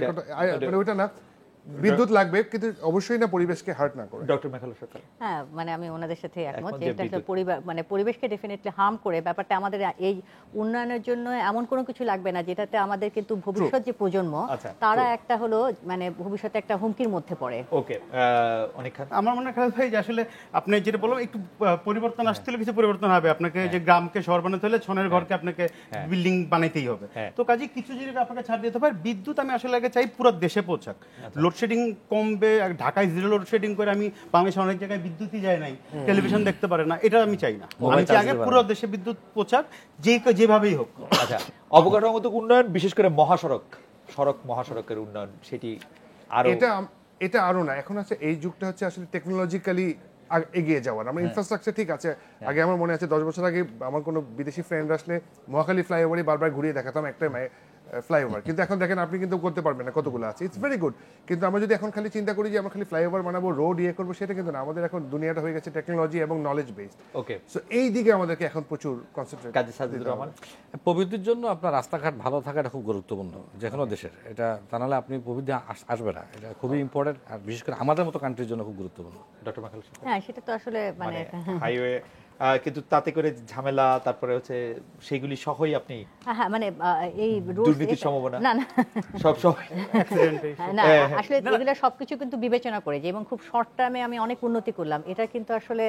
মানে ওইটা না, বিদ্যুৎ লাগবে কিন্তু অবশ্যই না পরিবেশকে হার্ট না করে। ডক্টর মেঘালু সরকার, হ্যাঁ, মানে আমি ওনাদের সাথে একমত যে এটা একটা মানে পরিবেশকে ডেফিনেটলি হার্ম করে, ব্যাপারটা আমাদের এই উন্নয়নের জন্য এমন কোনো কিছু লাগবে না যেটাতে আমাদের কিন্তু ভবিষ্যৎ যে প্রজন্ম তারা একটা হলো মানে ভবিষ্যতে একটা হুমকির মধ্যে পড়ে। ওকে, অনেকক্ষণ আমার মনে হয় ভাই যে আসলে আপনি যেটা বললাম একটু পরিবর্তন আসতে হলে কিছু পরিবর্তন হবে, আপনাকে যে গ্রামকে শহর বানাতে হলে ছনের ঘরকে আপনাকে বিল্ডিং বানাইতেই হবে, তো কাজে কিছু জিনিস আপনাকে ছাড় দিতে হবে। বিদ্যুৎ আমি আসলে আগে চাই পুরো দেশে পৌঁছাক, লোডশেডিং কমবে, আর ঢাকায় জিরো লোডশেডিং করে আমি বাংলাদেশে অনেক জায়গায় বিদ্যুৎই যায় নাই, টেলিভিশন দেখতে পারে না, এটা আমি চাই না। আমি চাই আগে পুরো দেশে বিদ্যুৎ পৌঁছাক, যেভাবেই হোক। আচ্ছা, অবকাঠামোগত উন্নয়ন, বিশেষ করে মহাসড়কের উন্নয়ন, সেটি আরো এটা আরো না, এখন আছে এই যুগটা হচ্ছে আসলে টেকনোলজিক্যালি এগিয়ে যাওয়ার। আমরা ইনফ্রাস্ট্রাকচার ঠিক আছে, আগে আমার মনে আছে 10 বছর আগে আমার কোনো বিদেশি ফ্রেন্ড আসলে মহাখালী ফ্লাইওভারই বারবার ঘুরিয়ে দেখাতাম একটা ফ্লাইওভার, কিন্তু এখন দেখেন আপনি কিন্তু করতে পারবেন না, কতগুলো আছে, ইটস ভেরি গুড। কিন্তু আমরা যদি এখন খালি চিন্তা করি যে আমরা খালি ফ্লাইওভার বানাবো, রোড করবো, সেটা কিন্তু না। আমাদের এখন দুনিয়াটা হয়ে গেছে টেকনোলজি এবং নলেজ বেসড। ওকে, সো এই দিকে আমাদেরকে এখন প্রচুর কনসেন্ট্রেট কাজী সাজিদুর রহমান। প্রবৃদ্ধির জন্য আপনার রাস্তাঘাট ভালো থাকাটা খুব গুরুত্বপূর্ণ যে কোনো দেশের, এটা তা নাহলে আপনি প্রবৃদ্ধি আসবে না, এটা খুবই ইম্পর্টেন্ট, আর বিশেষ করে আমাদের মতো কান্ট্রির জন্য খুব গুরুত্বপূর্ণ। ডক্টর মাখাল, হ্যাঁ, সেটা তো আসলে মানে হাইওয়ে, কিন্তু তাতে করে ঝামেলা, তারপরে হচ্ছে সেগুলি সহই আপনি হ্যাঁ মানে এই দুর্নীতির সম্ভাবনা না না সব সময় না, আসলে এগুলো সবকিছু কিন্তু বিবেচনা করে যে, এবং খুব শর্ট টার্মে আমি অনেক উন্নতি করলাম, এটা কিন্তু আসলে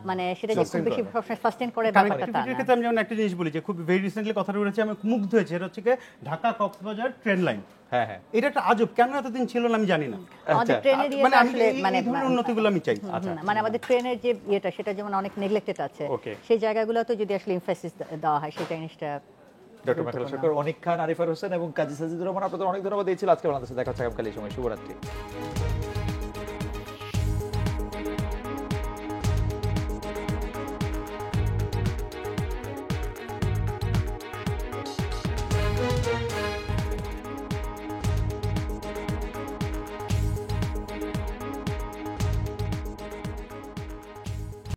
মানে সেটা যে খুব বেশি সাস্টেইন করে ব্যাপারটা তা কানেক্টিভিটির না। ক্ষেত্রে আমি যেমন একটা জিনিস বলি যে খুব ভেরি রিসেন্টলি কথাটা উঠেছে, আমি মুগ্ধ হয়েছি, এটা হচ্ছে ঢাকা কক্সবাজার ট্রেন লাইন। হ্যাঁ হ্যাঁ, এটা একটা আজব, কেন এতদিন ছিল না আমি জানি না। আমাদের ট্রেনের মানে আমি আসলে মানে এই ধরনের উন্নতিগুলো আমি চাই। মানে আমাদের ট্রেনের যে ইয়েটা, সেটা যেমন অনেক নেগলেক্টেড আছে, Okay. সেই জায়গাগুলোতে যদি আসলে এমফাসিস দেওয়া হয়, সেটা জিনিসটা ডক্টর মাখাল সরকার, অনিক খান, আরিফার হোসেন এবং কাজী সাজিদুর রহমান, আপনাদের অনেক ধন্যবাদ দিয়েছিল। আজকে বাংলাদেশে দেখা হচ্ছে আগামীকাল এই সময়। শুভরাত্রি।